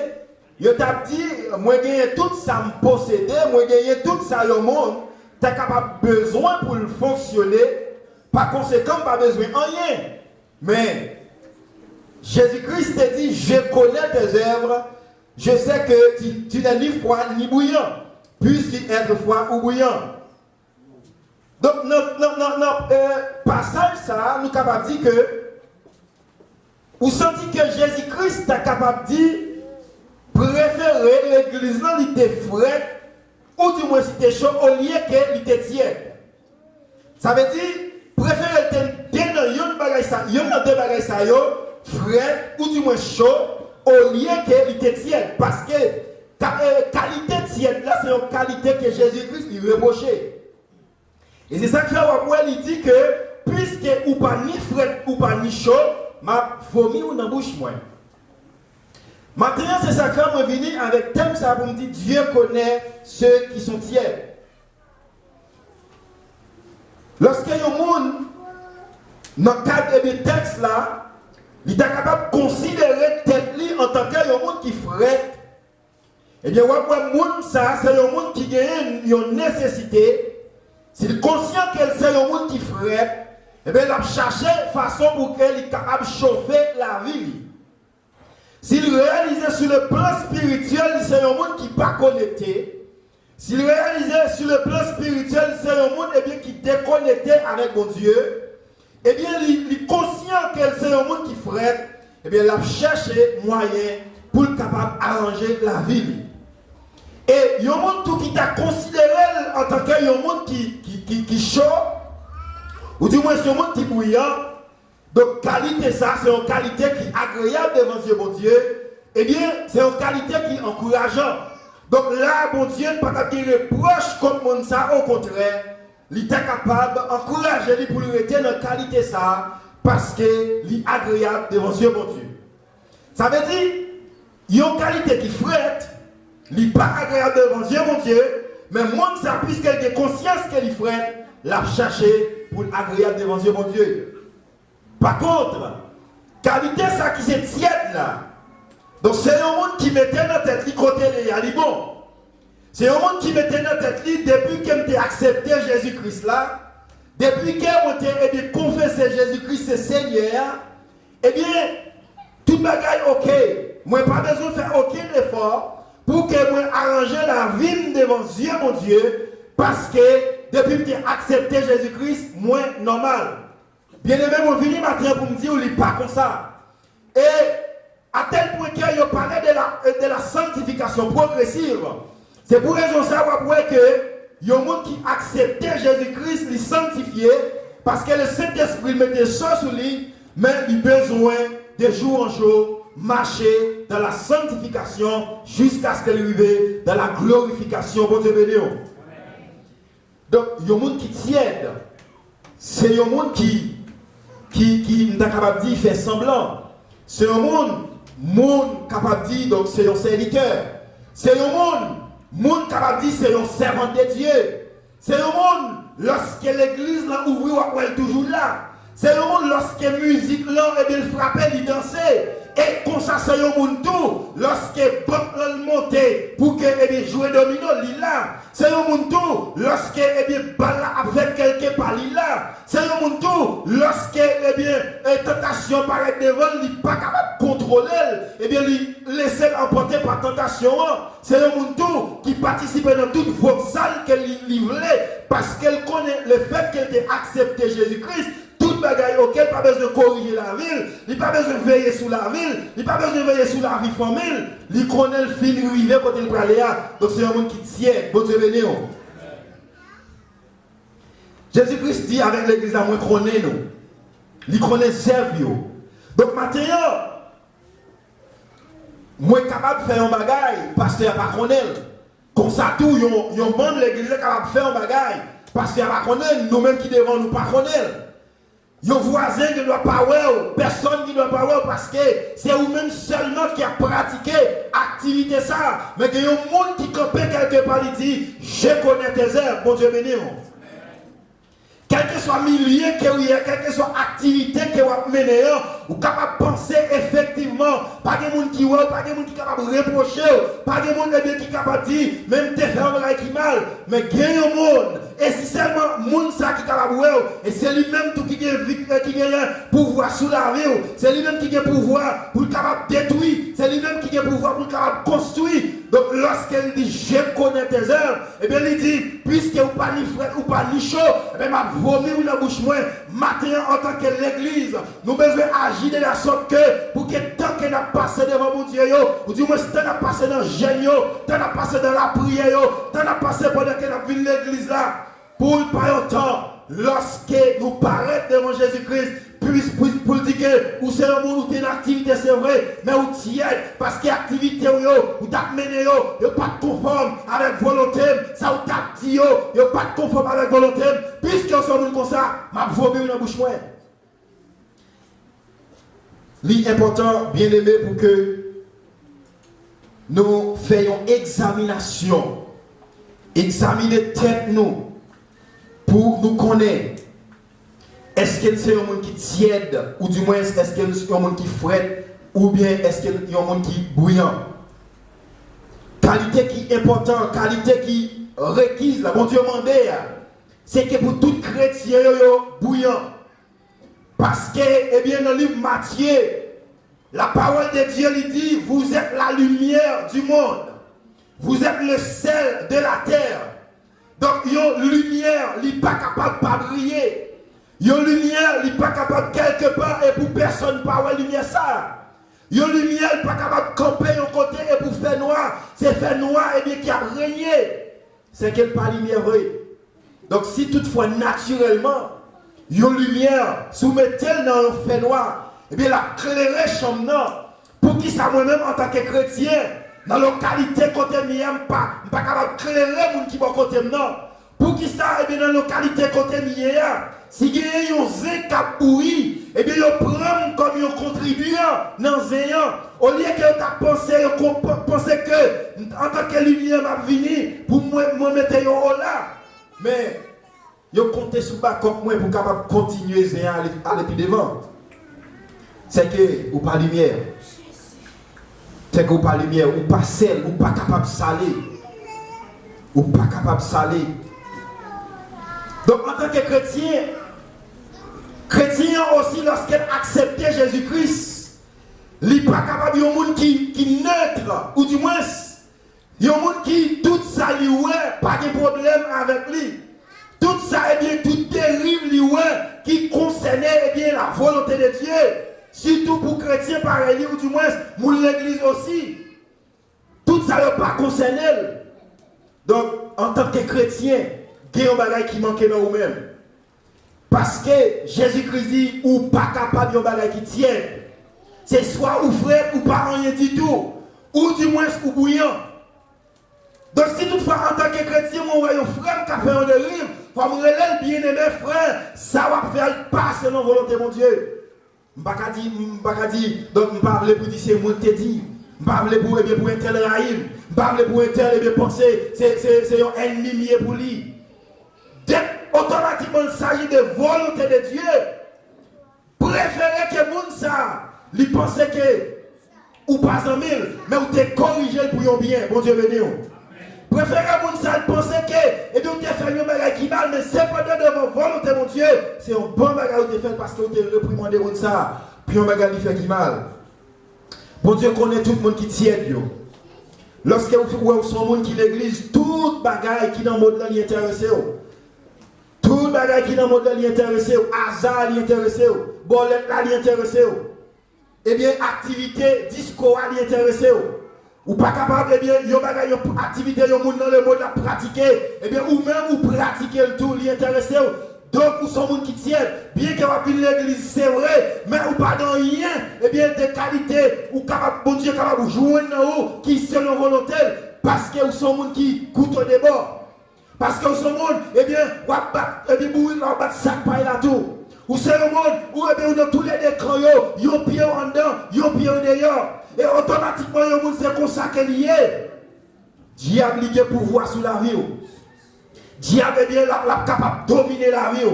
Yo t'a dit, moi gagner tout ça me posséder, moi gagner tout ça au monde, t'as capable besoin pour le fonctionner, par conséquent pas besoin de rien. Mais Jésus-Christ te dit, je connais tes œuvres, je sais que tu n'es ni froid ni bouillant, puisses-tu être froid ou bouillant. Donc notre passage ça, nous capable de dire que vous sentez que Jésus-Christ est capable de dire préférer l'église là, il était frais, ou du moins si était chaud, au lieu qu'il était tiède. Ça veut dire, préférer être bien dans une bagaille ça, une dans deux bagailles ça, frais, ou du moins chaud, au lieu qu'il était tiède. Parce que qualité tiède là, c'est une qualité que Jésus-Christ lui reprochait. Et c'est ça que il dit que, puisque ou pas ni frais, ou pas ni chaud, ma vomi ou dans bouche moi. Maintenant, c'est ça que je suis venu avec thème ça pour me dire Dieu connaît ceux qui sont tièdes. Lorsque y a un monde, dans le cadre de texte là, il est capable de considérer tête en tant que un monde qui frette. Eh bien, le monde ça, c'est un monde qui gagne une nécessité. S'il est conscient qu'elle c'est un monde qui frette, eh bien, il a cherché une façon pour qu'elle soit capable de chauffer la vie. S'il réalisait sur le plan spirituel, c'est un monde qui n'est pas connecté. S'il réalisait sur le plan spirituel, c'est un monde eh bien, qui est déconnecté avec mon Dieu. Eh bien, il est conscient qu'elle c'est un monde qui frette. Eh bien, il a cherché moyen pour être capable d'arranger la vie. Et il y a un monde tout qui t'a considéré en tant qu'un monde qui chaud, ou du moins c'est un monde qui bouillant. Donc, qualité, ça, c'est une qualité qui est agréable devant Dieu, mon Dieu. Eh bien, c'est une qualité qui est encourageante. Donc là, mon Dieu, ne peut pas dire reproche contre mon ça, au contraire, il est capable d'encourager pour lui rester dans la qualité, ça, parce qu'il est agréable devant Dieu, mon Dieu. Ça veut dire, il y a une qualité qui frette, il n'est pas agréable devant Dieu, mon Dieu, mais moi, ça, puisqu'elle a conscience qu'elle est frette, l'a cherché pour agréable devant Dieu, mon Dieu. Par contre, qualité ça qui c'est tiède là. Donc c'est un monde qui mettait dans tête li côté les bon. C'est un monde qui mettait dans tête li depuis qu'elle t'a accepté Jésus-Christ là, depuis qu'elle t'a confessé Jésus-Christ c'est Seigneur, eh bien tout bagaille OK. Moi pas besoin de faire aucun effort pour que moi arranger la vie devant Dieu mon Dieu parce que depuis que t'as accepté Jésus-Christ, moi normal. Bien aimé, mon venu matin pour me dire, il n'est pas comme ça. Et à tel point qu'il a parlé de la sanctification progressive. C'est pour raison ça, vous voyez que il y a un monde qui acceptait Jésus-Christ, il sanctifié, parce que le Saint-Esprit mettait ça sur lui, mais il a besoin de jour en jour marcher dans la sanctification jusqu'à ce qu'elle arrive dans la glorification. Bon Dieu béni. Donc, il y a un monde qui tiède. C'est un monde qui n'est capable de dire fait semblant. C'est un monde capable de dire donc c'est un serviteur. C'est un monde capable de dire c'est un servant de Dieu. C'est un monde lorsque l'église l'a ouvert, elle est toujours là. C'est un monde lorsque la musique là, elle frappait, elle dansait. Et comme ça, c'est un monde tout. Lorsque Bob montait pour qu'elle joue domino, il là. C'est un monde tout. Lorsque balle avec quelqu'un par là. C'est un monde tout. Lorsque tentation paraît devant, il n'est pas capable de contrôler. Il laisse emporter par tentation. C'est un monde tout qui participe dans toute voxale qu'elle livrait parce qu'elle connaît le fait qu'elle ait accepté Jésus-Christ. Toute bagaille auquel pas besoin de corriger la ville, il pas besoin de veiller sur la ville, il pas besoin de veiller sur la vie famille, il connaît le fil rivé quand il prend là. Donc c'est un monde qui tient, bon Dieu béni. Jésus-Christ dit avec l'église à moi connaît nous. Il connaît servio. Donc maintenant, moi capable de faire un bagaille parce qu'il n'y a pas connaître. Comme ça tout, yon monde l'église capable de faire un bagaille parce qu'il n'y a pas connaître, nous-mêmes qui devons nous pas connaître. Yon voisin qui ne doit pas voir, personne qui ne doit pas voir parce que c'est vous-même seulement qui a pratiqué activité ça. Mais qu'il y a un monde qui campait quelque part, il dit, je connais tes œuvres, bon Dieu béni. Quel quel que soit milieu que vous êtes, quelle que soit activité que vous menez, vous êtes capable de penser effectivement, pas de monde qui voit, pas de monde qui est capable de reprocher, pas de monde qui est capable de dire, même te faire un qui mal, mais gagne au monde. Et si seulement le monde qui est capable de voir, et c'est lui-même qui gagne pouvoir sous la vie, c'est lui-même qui gagne pouvoir pour capable de détruire, c'est lui-même qui gagne pouvoir pour capable de construire. Donc lorsqu'il dit je connais tes œuvres, et bien il dit puisque vous pas ni frais ou pas ni chaud, et bien m'a vomi ou la bouche moins. Maintenant en tant que l'église, nous devons agir de la sorte que pour que tant qu'on a passé devant mon Dieu, ou du moins tant qu'on a passé dans le génie, tant qu'on a passé dans la prière, tant qu'on a passé pendant qu'on a vu l'église là, pour le pas longtemps, lorsque nous paraître devant Jésus-Christ, pour dire que ou c'est un monde où tu es une activité, c'est vrai, mais où tu y es, parce que l'activité où tu as mené, n'est pas conforme avec volonté, ça où tu as dit, n'est pas conforme avec volonté, puisque on s'en comme ça, ma vomi dans la bouche. L'important, bien aimé, pour que nous fassions examination, examiner tête nous, pour nous connaître. Est-ce que c'est un monde qui tiède, ou du moins est-ce que c'est un monde qui frette, ou bien est-ce que c'est un monde qui est bouillant? Qualité qui est importante, qualité qui est requise, la bon Dieu m'a dit, c'est que pour tout chrétien, bouillant. Parce que, eh bien, dans le livre Matthieu, la parole de Dieu lui dit, vous êtes la lumière du monde. Vous êtes le sel de la terre. Donc, une lumière, elle n'est pas capable de briller. Une lumière, elle n'est pas capable quelque part et pour personne pas voir lumière ça. Une lumière, elle n'est pas capable de camper un côté et pour faire noir. C'est faire noir et bien qui a régné. C'est qu'elle pas lumière vraie. Donc, si toutefois, naturellement, une lumière, soumettez-le dans un fait noir, et bien la clairer chambre, pour qui ça moi-même en tant que chrétien, dans la localité côté mien, pas capable de clairer mon qui va côté non. Pour qui ça, et bien dans la localité côté mien, si il y a un zé qui et bien il prend comme un contribuant dans zéan. Au lieu que tu as pensé que en tant que lumière m'a venu pour me mettre là. Mais yo compter sur bas comme moi pour capable continuer zéan à aller devant. C'est que ou pas lumière. C'est que ou pas lumière, ou pas sel, ou pas capable de saler. Ou pas capable de saler. Donc en tant que chrétien aussi lorsqu'elle acceptait Jésus-Christ, il n'est pas capable de un monde qui neutre, ou du moins, il y a un monde qui tout ça lui pas de problème avec lui. Tout ça, eh bien, tout dérive lui qui concernait eh bien, la volonté de Dieu. Surtout pour chrétiens pareil, ou du moins pour l'église aussi. Tout ça n'est pas concerné. Donc, en tant que chrétien, il y a un bagage qui manque dans vous-même. Parce que Jésus-Christ dit, ou pas capable de bagage qui tient. C'est soit ou frère ou pas rien du tout. Ou du moins ou bouillant. Donc si toutefois en tant que chrétien, mon voyons frère qui a fait un dérive, comme relève bien-aimé frère, ça va faire pas selon la volonté de mon Dieu. Je ne vais pas dire, donc je ne vais pas pour dire c'est moi qui te dit. Je ne vais pas pour un tel raïm. Je ne vais pas pour un tel penser c'est un ennemi pour lui. Automatiquement, il s'agit de volonté de Dieu. Préférez que moun ça, lui pense que ou pas en mille, mais ou te corrigé pour un bien. Bon Dieu béni. Préférez moun ça, il pense que et donc tu fait un bagage qui mal, mais c'est pas devant volonté mon Dieu. C'est un bon bagage où tu fait parce que tu as reprimandé moun ça. Puis un bagage qui fait qui mal. Bon Dieu connaît tout le monde qui tient Dieu. Lorsque vous son monde qui l'église, tout bagage qui dans le monde là lui intéressé. Tout bagage qui dans le monde là lui intéressé, hasard lui intéressé, bolette là lui intéressé. Eh bien activité disco lui intéressé. Ou pas capable eh bien yo bagage yo activité yo monde dans le monde là pratiquer, eh bien ou même ou pratiquer le tout lui intéressé. Donc pour son monde qui tient, bien qu'il va venir l'église, c'est vrai, mais ou pas dans rien, eh bien de qualité, ou capable, bon Dieu capable de jouer dans haut, qui selon volonté, parce que ou son monde qui coûte au débord. Parce que ou son monde, eh bien, ou va battre sac par là tout. Ou c'est le monde, ou eh bien, dans tous les décrans, yon pied en dedans, yon pied en dehors. Et automatiquement, yon monde c'est comme ça qu'elle y est. Diable qui a pouvoir sur la vie. Diable est bien capable de dominer la vie.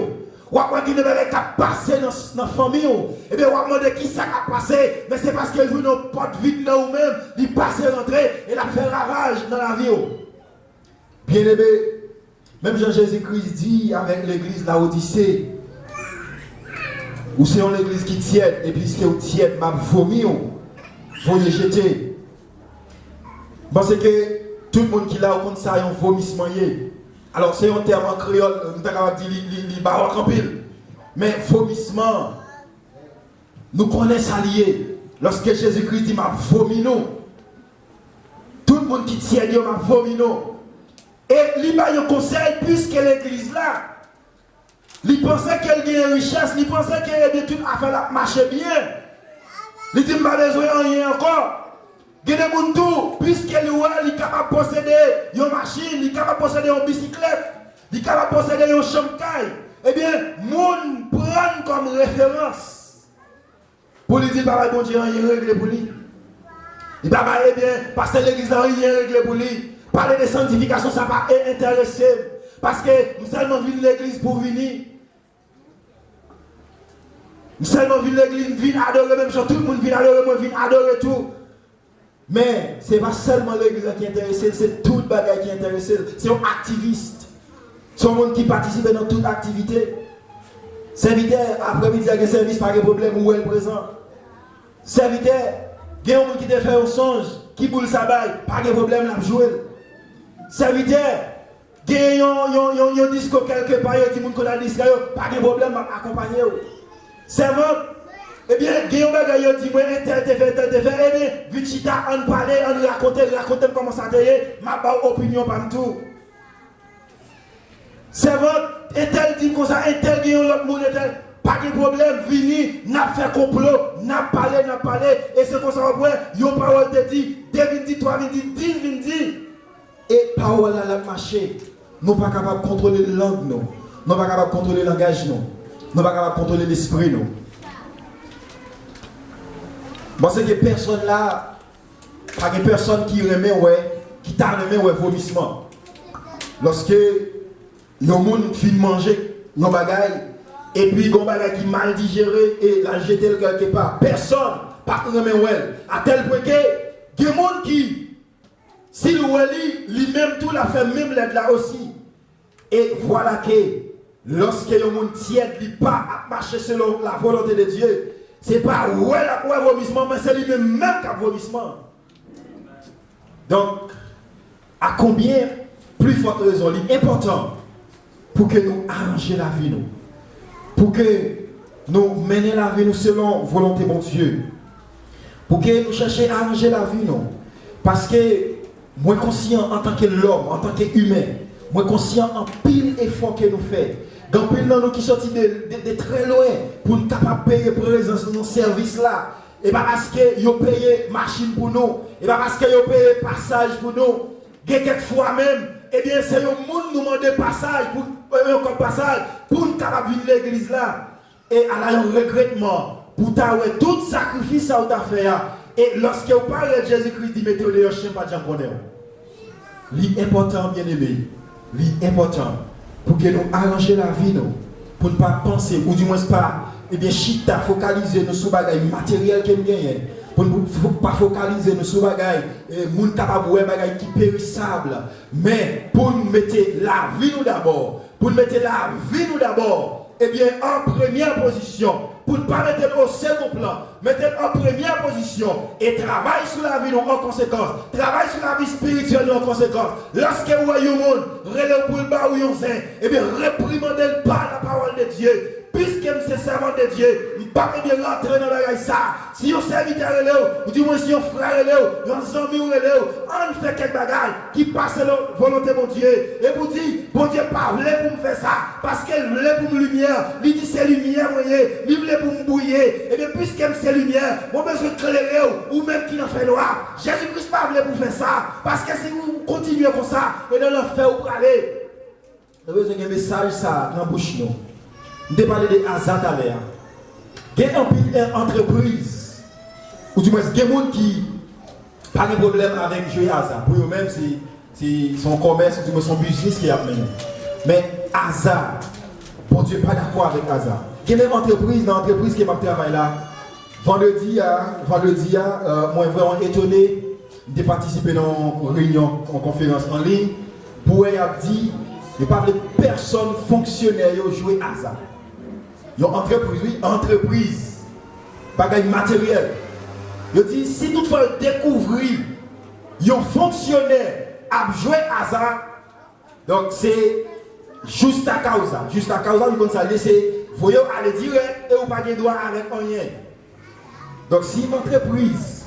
ou à demander des choses qui ont passé dans la famille, et bien, on va demander qui ça a passé, mais c'est parce qu'elle joue dans porte vide là ou même, il passe rentrer et la fait ravage dans la vie. Bien aimé, même Jean-Jésus-Christ dit avec l'église Laodicée, ou c'est une église qui tienne, et puis si vous tienne, m'a vomi, vous y jeter. Parce que tout le monde qui l'a au compte ça, il y a un vomissement. Alors c'est un terme en créole, nous avons dit il baroque en pile. Mais vomissement, nous connaissons ça lié. Lorsque Jésus-Christ dit m'a vomi nous, tout le monde qui tient Dieu m'a vomi nous. Et il a un conseil puisque l'église là, il pensait qu'elle gagne une richesse, il pensait qu'elle a tout à faire marcher bien. Il dit m'a besoin de rien encore. Il y a des gens puisque lui est capable de posséder une machine, il est capable de posséder une bicyclette, il est capable de posséder une chambre. Eh bien, les gens prennent comme référence. Pour lui dire, papa, bon Dieu, il y a réglé pour lui. Il dit, papa, eh bien, parce que l'église a rien réglé pour lui. Parler de sanctification, ça va intéresser. Parce que nous seulement venons l'église pour venir. Nous seulement venons l'église, nous venons adorer, même si tout le monde vient adorer, moi, vient adorer tout. Mais ce n'est pas seulement l'église qui est intéressée, c'est tout le bagage qui est intéressé. C'est un activiste. C'est un monde qui participe dans toute activité. Serviteur, après-midi, il y a un service, pas de problème, où est le présent. Serviteur, il y a un monde qui te fait un songe, qui boule sa baille, pas de problème, il a joué. Serviteur, il y a un disco quelque part, il y a un monde qui a un disque, pas de problème, accompagner. Servant, eh bien, Guillaume Bagayo dit, moi, tel te fait, eh bien, Vichita, on parle, on raconte comment ça te ma opinion par tout. Servant, et tel dit comme ça, et tel Guillaume, l'autre monde, pas de problème, vini, n'a fait complot, n'a parlé, et c'est comme ça, yon parole te dit, 2 vin dit, 3 vin dit, 10 vin dit. Et parole à la marché, nous pas capables de contrôler la langue, nous. Nous pas capables de contrôler le langage, nous. Nous pas capables de contrôler l'esprit, nous. Parce que personne là, pas de personne qui remet, qui t'a remis, vomissement. Lorsque il y a un monde qui manger nos bagailles, et puis il y a un bagage qui mal digéré et la jeter quelque part. Personne, pas remet, à tel point que il y a un monde qui, s'il lui-même tout la fait, même l'aide là aussi. Et voilà que lorsque il y a un monde tiède, il pas à marcher selon la volonté de Dieu. Ce n'est pas la vomissement, mais c'est lui-même qui a vomissement. Donc, à combien plus forte raison, il est important pour que nous arrangions la vie, nous. Pour que nous menions la vie nous selon volonté de Dieu. Pour que nous cherchions à arranger la vie, nous. Parce que moi conscient en tant que l'homme, en tant qu'humain, moi conscient en pile effort que nous faisons. Quand nous qui sortent de très loin pour nous capables de payer présence dans nos services là, et pas parce que nous payons machine pour nous, et pas parce que nous payons passage pour nous, quelquefois même, eh bien c'est le monde nous demande passage pour nous capables de venir l'église là, et à un regrettement pour t'avoir tout sacrifice à vous fait. Et lorsque vous parlez de Jésus-Christ, dit mettez le chien pas de japonais. L'important bien aimé, l'important. Pour que nous arrangions la vie, nous, pour ne pas penser, ou du moins pas, eh bien, chita, focaliser nous sur les bagages matériels que nous gagnons, pour ne pas focaliser nous sur les bagages, moun capable de bagages qui périssables, mais pour nous mettre la vie nous d'abord, eh bien, en première position, pour ne pas mettre au second plan, mettez en première position et travaille sur la vie en conséquence, travaille sur la vie spirituelle en conséquence. Lorsque vous voyez le monde, relève pour le bas ou yon saint, eh bien, réprimandez par la parole de Dieu. Puisque c'est servant de Dieu, je ne peux pas bien rentrer dans la ça. Si on serviteur est ou du moins si on frère est là, si on ami est on fait quelques bagages qui passent la volonté de Dieu. Et vous dites, bon Dieu, pas voulez pour me faire ça, parce qu'elle voulait pour me lumière, il dit c'est lumière, il voulait pour me bouiller. Et bien, puisque c'est lumière, mon besoin de éclairer ou même qui en fait noir, Jésus-Christ pas voulait pour faire ça, parce que si vous continuez comme ça, et dans l'enfer, vous allez. Vous avez besoin d'un message ça dans la bouche. Je parle de hasard à l'air. Il y a une entreprise, ou du moins, il y a des gens qui n'ont pas de problème avec jouer hasard. Pour eux-mêmes, c'est son commerce, ou du moins son business qui a mené. Mais hasard, bon Dieu pas d'accord avec hasard. Il y a même entreprise, dans l'entreprise qui m'a travaillé là. Vendredi, moi vraiment étonné de participer dans une réunion, en conférence en ligne, pour avoir dit, il n'y a pas de personne fonctionnaire jouer hasard. Il y a une entreprise, oui, entreprise, bagage matériel. Il dit, si toutefois découvrir, il y a un fonctionnaire à jouer hasard, donc c'est juste à cause. Juste à cause, vous pouvez laisser, vous aller direct et vous n'avez pas de droit avec rien. Donc si entreprise,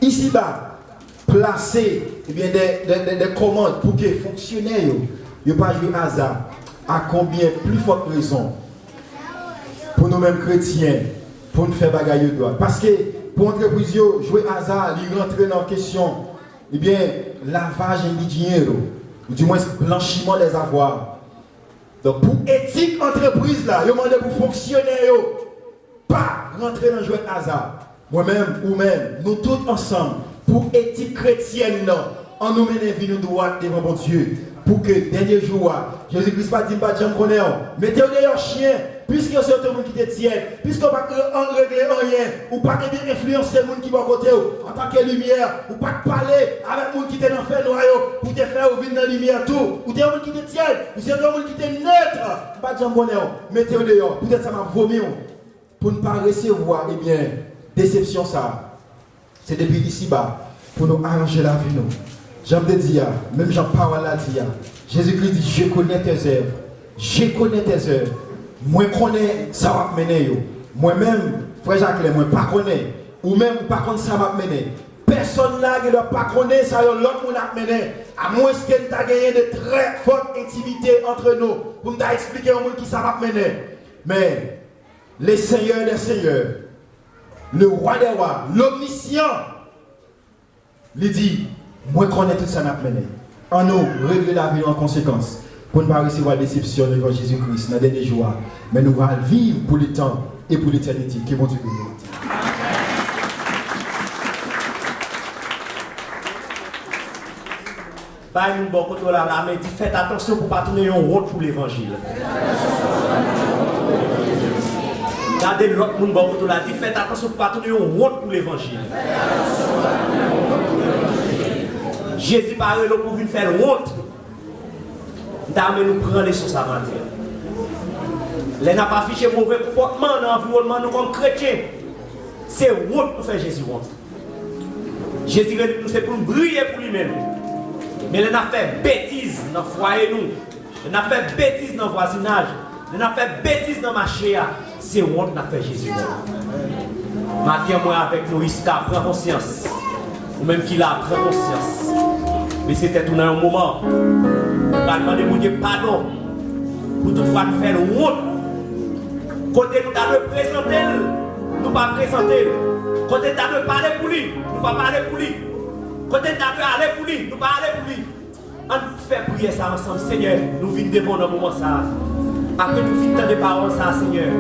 ici-bas, placer des commandes pour que les fonctionnaires ne pas jouer hasard, à combien plus forte raison pour nous-mêmes chrétiens, pour nous faire bagaille de droit. Parce que pour l'entreprise, jouer hasard, il rentre dans la question, lavage de dinero, ou du moins blanchiment des avoirs. Donc pour éthique entreprise là, demande pour fonctionnaires, pas rentrer dans le jeu de hasard. Moi-même ou même, nous tous ensemble, pour éthique chrétienne, on nous mène nous droit devant mon Dieu. Pour que dernier jour, Jésus-Christ pas dit pas de jambe connaît. Mettez-vous d'ailleurs chien, puisque c'est tout le monde qui te tient, puisque on pas régler rien, ou pas bien influencer le monde qui va à côté, en tant que lumière, ou pas parler avec le monde qui est dans le fer noir, pour te faire venir dans la lumière tout, ou des gens qui te tiennent, ou c'est des gens qui te neutre, pas de jambe connaît. Mettez-vous d'ailleurs, peut-être ça m'a vomi. Pour ne pas recevoir, déception ça. C'est depuis ici-bas, pour nous arranger la vie, nous. J'aime te dire, même Jean-Paul l'a dit, Jésus-Christ dit, je connais tes œuvres. Je connais tes œuvres. Moi, je connais ça va mener. Moi-même, frère Jacques, moi, pas connais. Ou même, pas connais ça va mener. Personne là qui ne doit pas connaître ça, l'autre monde a mené. À moins qu'il y ait gagné de très fortes intimités entre nous. Pour nous expliquer au monde qui ça va mener. Mais, les seigneurs des seigneurs, le roi des rois, l'omniscient, lui dit, moi je connais tout ça n'a mené. En nous, régler la vie en conséquence. Pour ne pas recevoir déception devant Jésus-Christ dans les derniers jours. Mais nous allons vivre pour le temps et pour l'éternité. Que bon Dieu bénisse. Pas une bonne côté là, mais faites attention pour ne pas tourner en route pour l'évangile. Regardez l'autre monde bon côté là, faites attention pour ne pas tourner en route pour l'évangile. Jésus parlait pour venir faire honte. Nous prendre sur sa matière. Les n'a pas affiché mauvais comportement dans l'environnement nous comme chrétiens. C'est honte pour faire Jésus honte. Jésus c'est pour nous briller pour lui-même. Mais il a fait bêtises dans le foyer nous. Il a fait bêtises dans le voisinage. Il a fait bêtises dans le marché. C'est honte n'a fait Jésus honte. Matin moi avec nous, Iska prend conscience. Ou même qu'il a pris conscience. Mais c'était tout dans un moment. On va demander mon Dieu pardon. Pour toutefois nous faire honte. Côté nous avons présenté, nous pas présenter. Côté nous avons parler pour lui, nous pas parler pour lui. Côté nous avons aller pour lui, nous pas aller pour lui. On fait prier ça ensemble, Seigneur. Nous venons devant dans moment ça. Après nous finissons des paroles ça, Seigneur.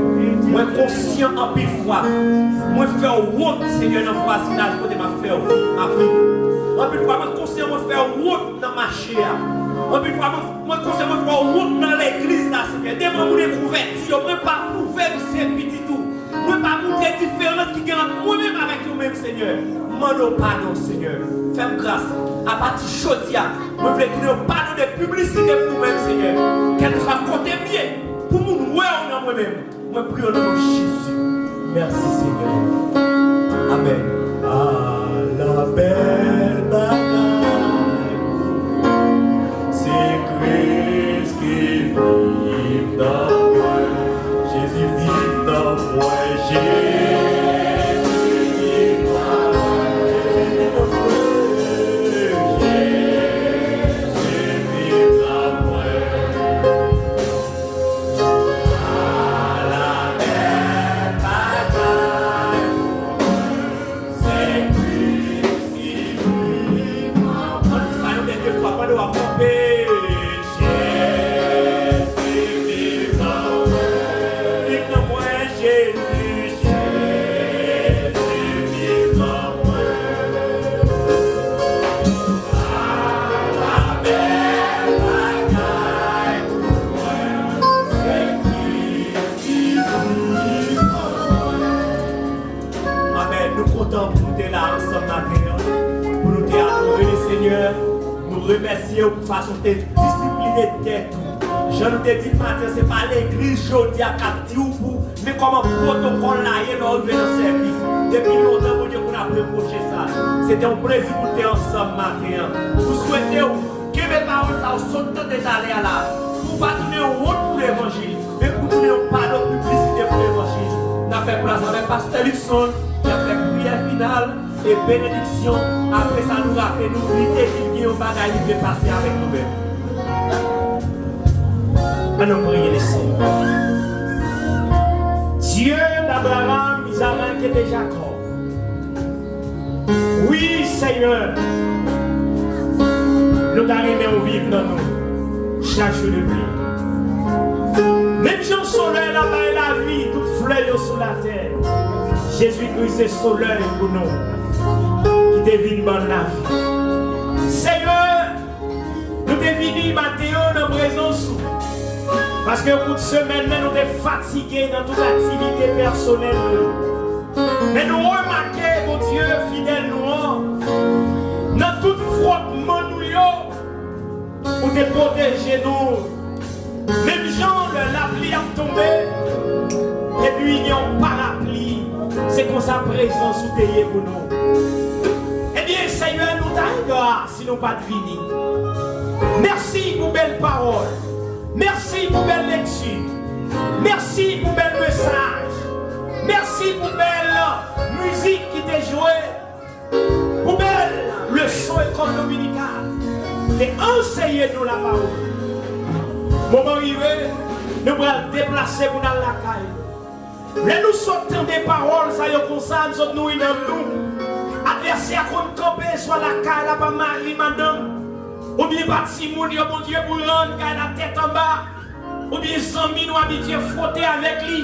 Moi conscient en pile fois. Moi faire honte, Seigneur, dans le voisinage, côté ma faire ma vie. En pile fois, moi conscient moi faire honte dans ma chair. En pile fois, moi conscient moi faire honte dans l'église là, Seigneur. Devant mon converti, moi pas prouver ces petits tout. Moi pas montrer différence qui gagne moi-même avec nous-mêmes, Seigneur. Mando pardon, Seigneur. Fais-moi grâce. À partir de aujourd'hui, moi voulais tourner au pardon de publicité pour nous-mêmes, Seigneur. Qu'elle soit côté bien. Pour nous, moi-même. Moi, prie au nom de Jésus. Merci, Seigneur. Amen. À la belle bataille, c'est Christ qui vit dans moi. Jésus vit dans moi. remercier pour façon de discipliner tête. Je nous ai dit matin, ce n'est pas l'église aujourd'hui à Captivou, mais comme un protocole là, il est dans le service. Depuis longtemps, pour Dieu, qu'on a reproché ça. C'était un plaisir pour être ensemble matin. Vous souhaitez que mes paroles sont toutes allées là. Pour ne pas tourner en route pour l'évangile, mais pour tourner en panneau de publicité pour l'évangile. On a fait place avec Pasteur Luxon, qui a fait prière finale et bénédiction. Après ça, nous rappelons nous l'idée qu'il y a un bagage qui est passé avec nous-mêmes. Allons prier le Seigneur. Dieu d'Abraham, Isaac et de Jacob. Oui, Seigneur, nous t'arrivons à vivre dans nous chaque jour de vie. Même si le soleil là-bas et la vie, toute fleur sur la terre, Jésus-Christ est soleil pour nous, qui devine bonne la vie. Seigneur, nous devons maintenant dans la présence. Parce que pour cette semaine, nous sommes fatigués dans toute activité personnelle. Mais nous remarquons, mon Dieu, fidèle nous, dans toute frottement nous, pour te protéger nous. Même gens, la pluie a tombé, et puis il y a un parapluie. C'est comme sa présence sous tes pour nous. Eh bien, Seigneur, nous t'aidons si nous pas devinés. Merci pour belles paroles. Merci pour belle lecture. Merci pour bel message. Merci pour belle musique qui t'est jouée. Pour belle leçon école dominicale. Et enseignez-nous la parole. Moment arrivé, nous allons déplacer pour dans la caille. Mais nous sortons des paroles, ça y est comme ça, nous sommes nous. Adversaire qu'on campe soit la caille, là-bas, Marie, madame. Ou bien bâti mon Dieu pour rendre la tête en bas. Ou bien zami nous habitués frotter avec lui.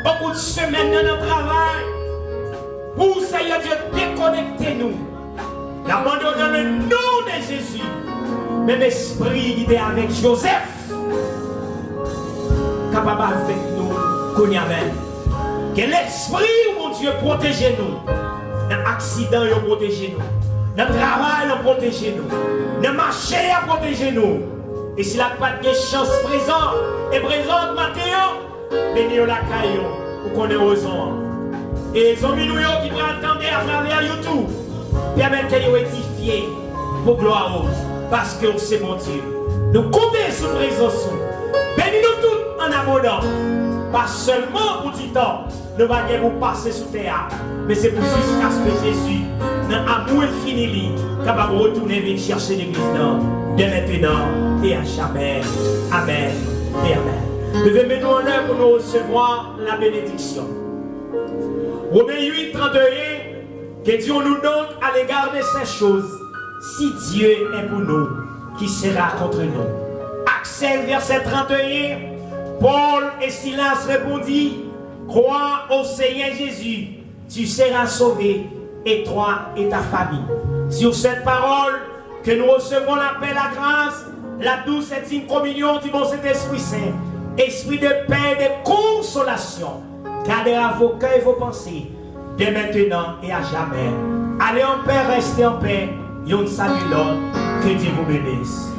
Beaucoup de semaines dans notre travail. Pour Seigneur Dieu déconnecter nous. L'abandon dans le nom de Jésus. Même esprit qui était avec Joseph. Capable avec nous. Qu'on y avait. Que l'esprit, mon Dieu, protège nous. Dans l'accident, il protège nous. Dans le travail, il protège nous. Dans le marché, il protège nous. Et si la pas de chance présente et présente maintenant, bénis la caillou pour qu'on ait raison. Et les hommes qui vont attendre à travers YouTube, permettent qu'ils soient édifiés pour gloire. Parce que c'est mon Dieu. Nous comptons sur la présence. Bénis-nous tous en abondance. Pas seulement pour du temps, nous allons vous passer sous terre. Mais c'est pour jusqu'à ce que Jésus, dans l'amour infini, capable de retourner venir chercher l'église dès maintenant et à jamais. Amen et amen. Levez-nous en œuvre pour nous recevoir la bénédiction. Romains 8, 31, que Dieu nous donne à l'égard de ces choses. Si Dieu est pour nous, qui sera contre nous? Axel, verset 31, Paul et Silas répondit, crois au Seigneur Jésus, tu seras sauvé, et toi et ta famille. Sur cette parole, que nous recevons la paix, la grâce, la douce et intime communion du bon Saint-Esprit Saint, esprit de paix et de consolation, gardera vos cœurs et vos pensées, dès maintenant et à jamais. Allez en paix, restez en paix, et on salue l'autre, que Dieu vous bénisse.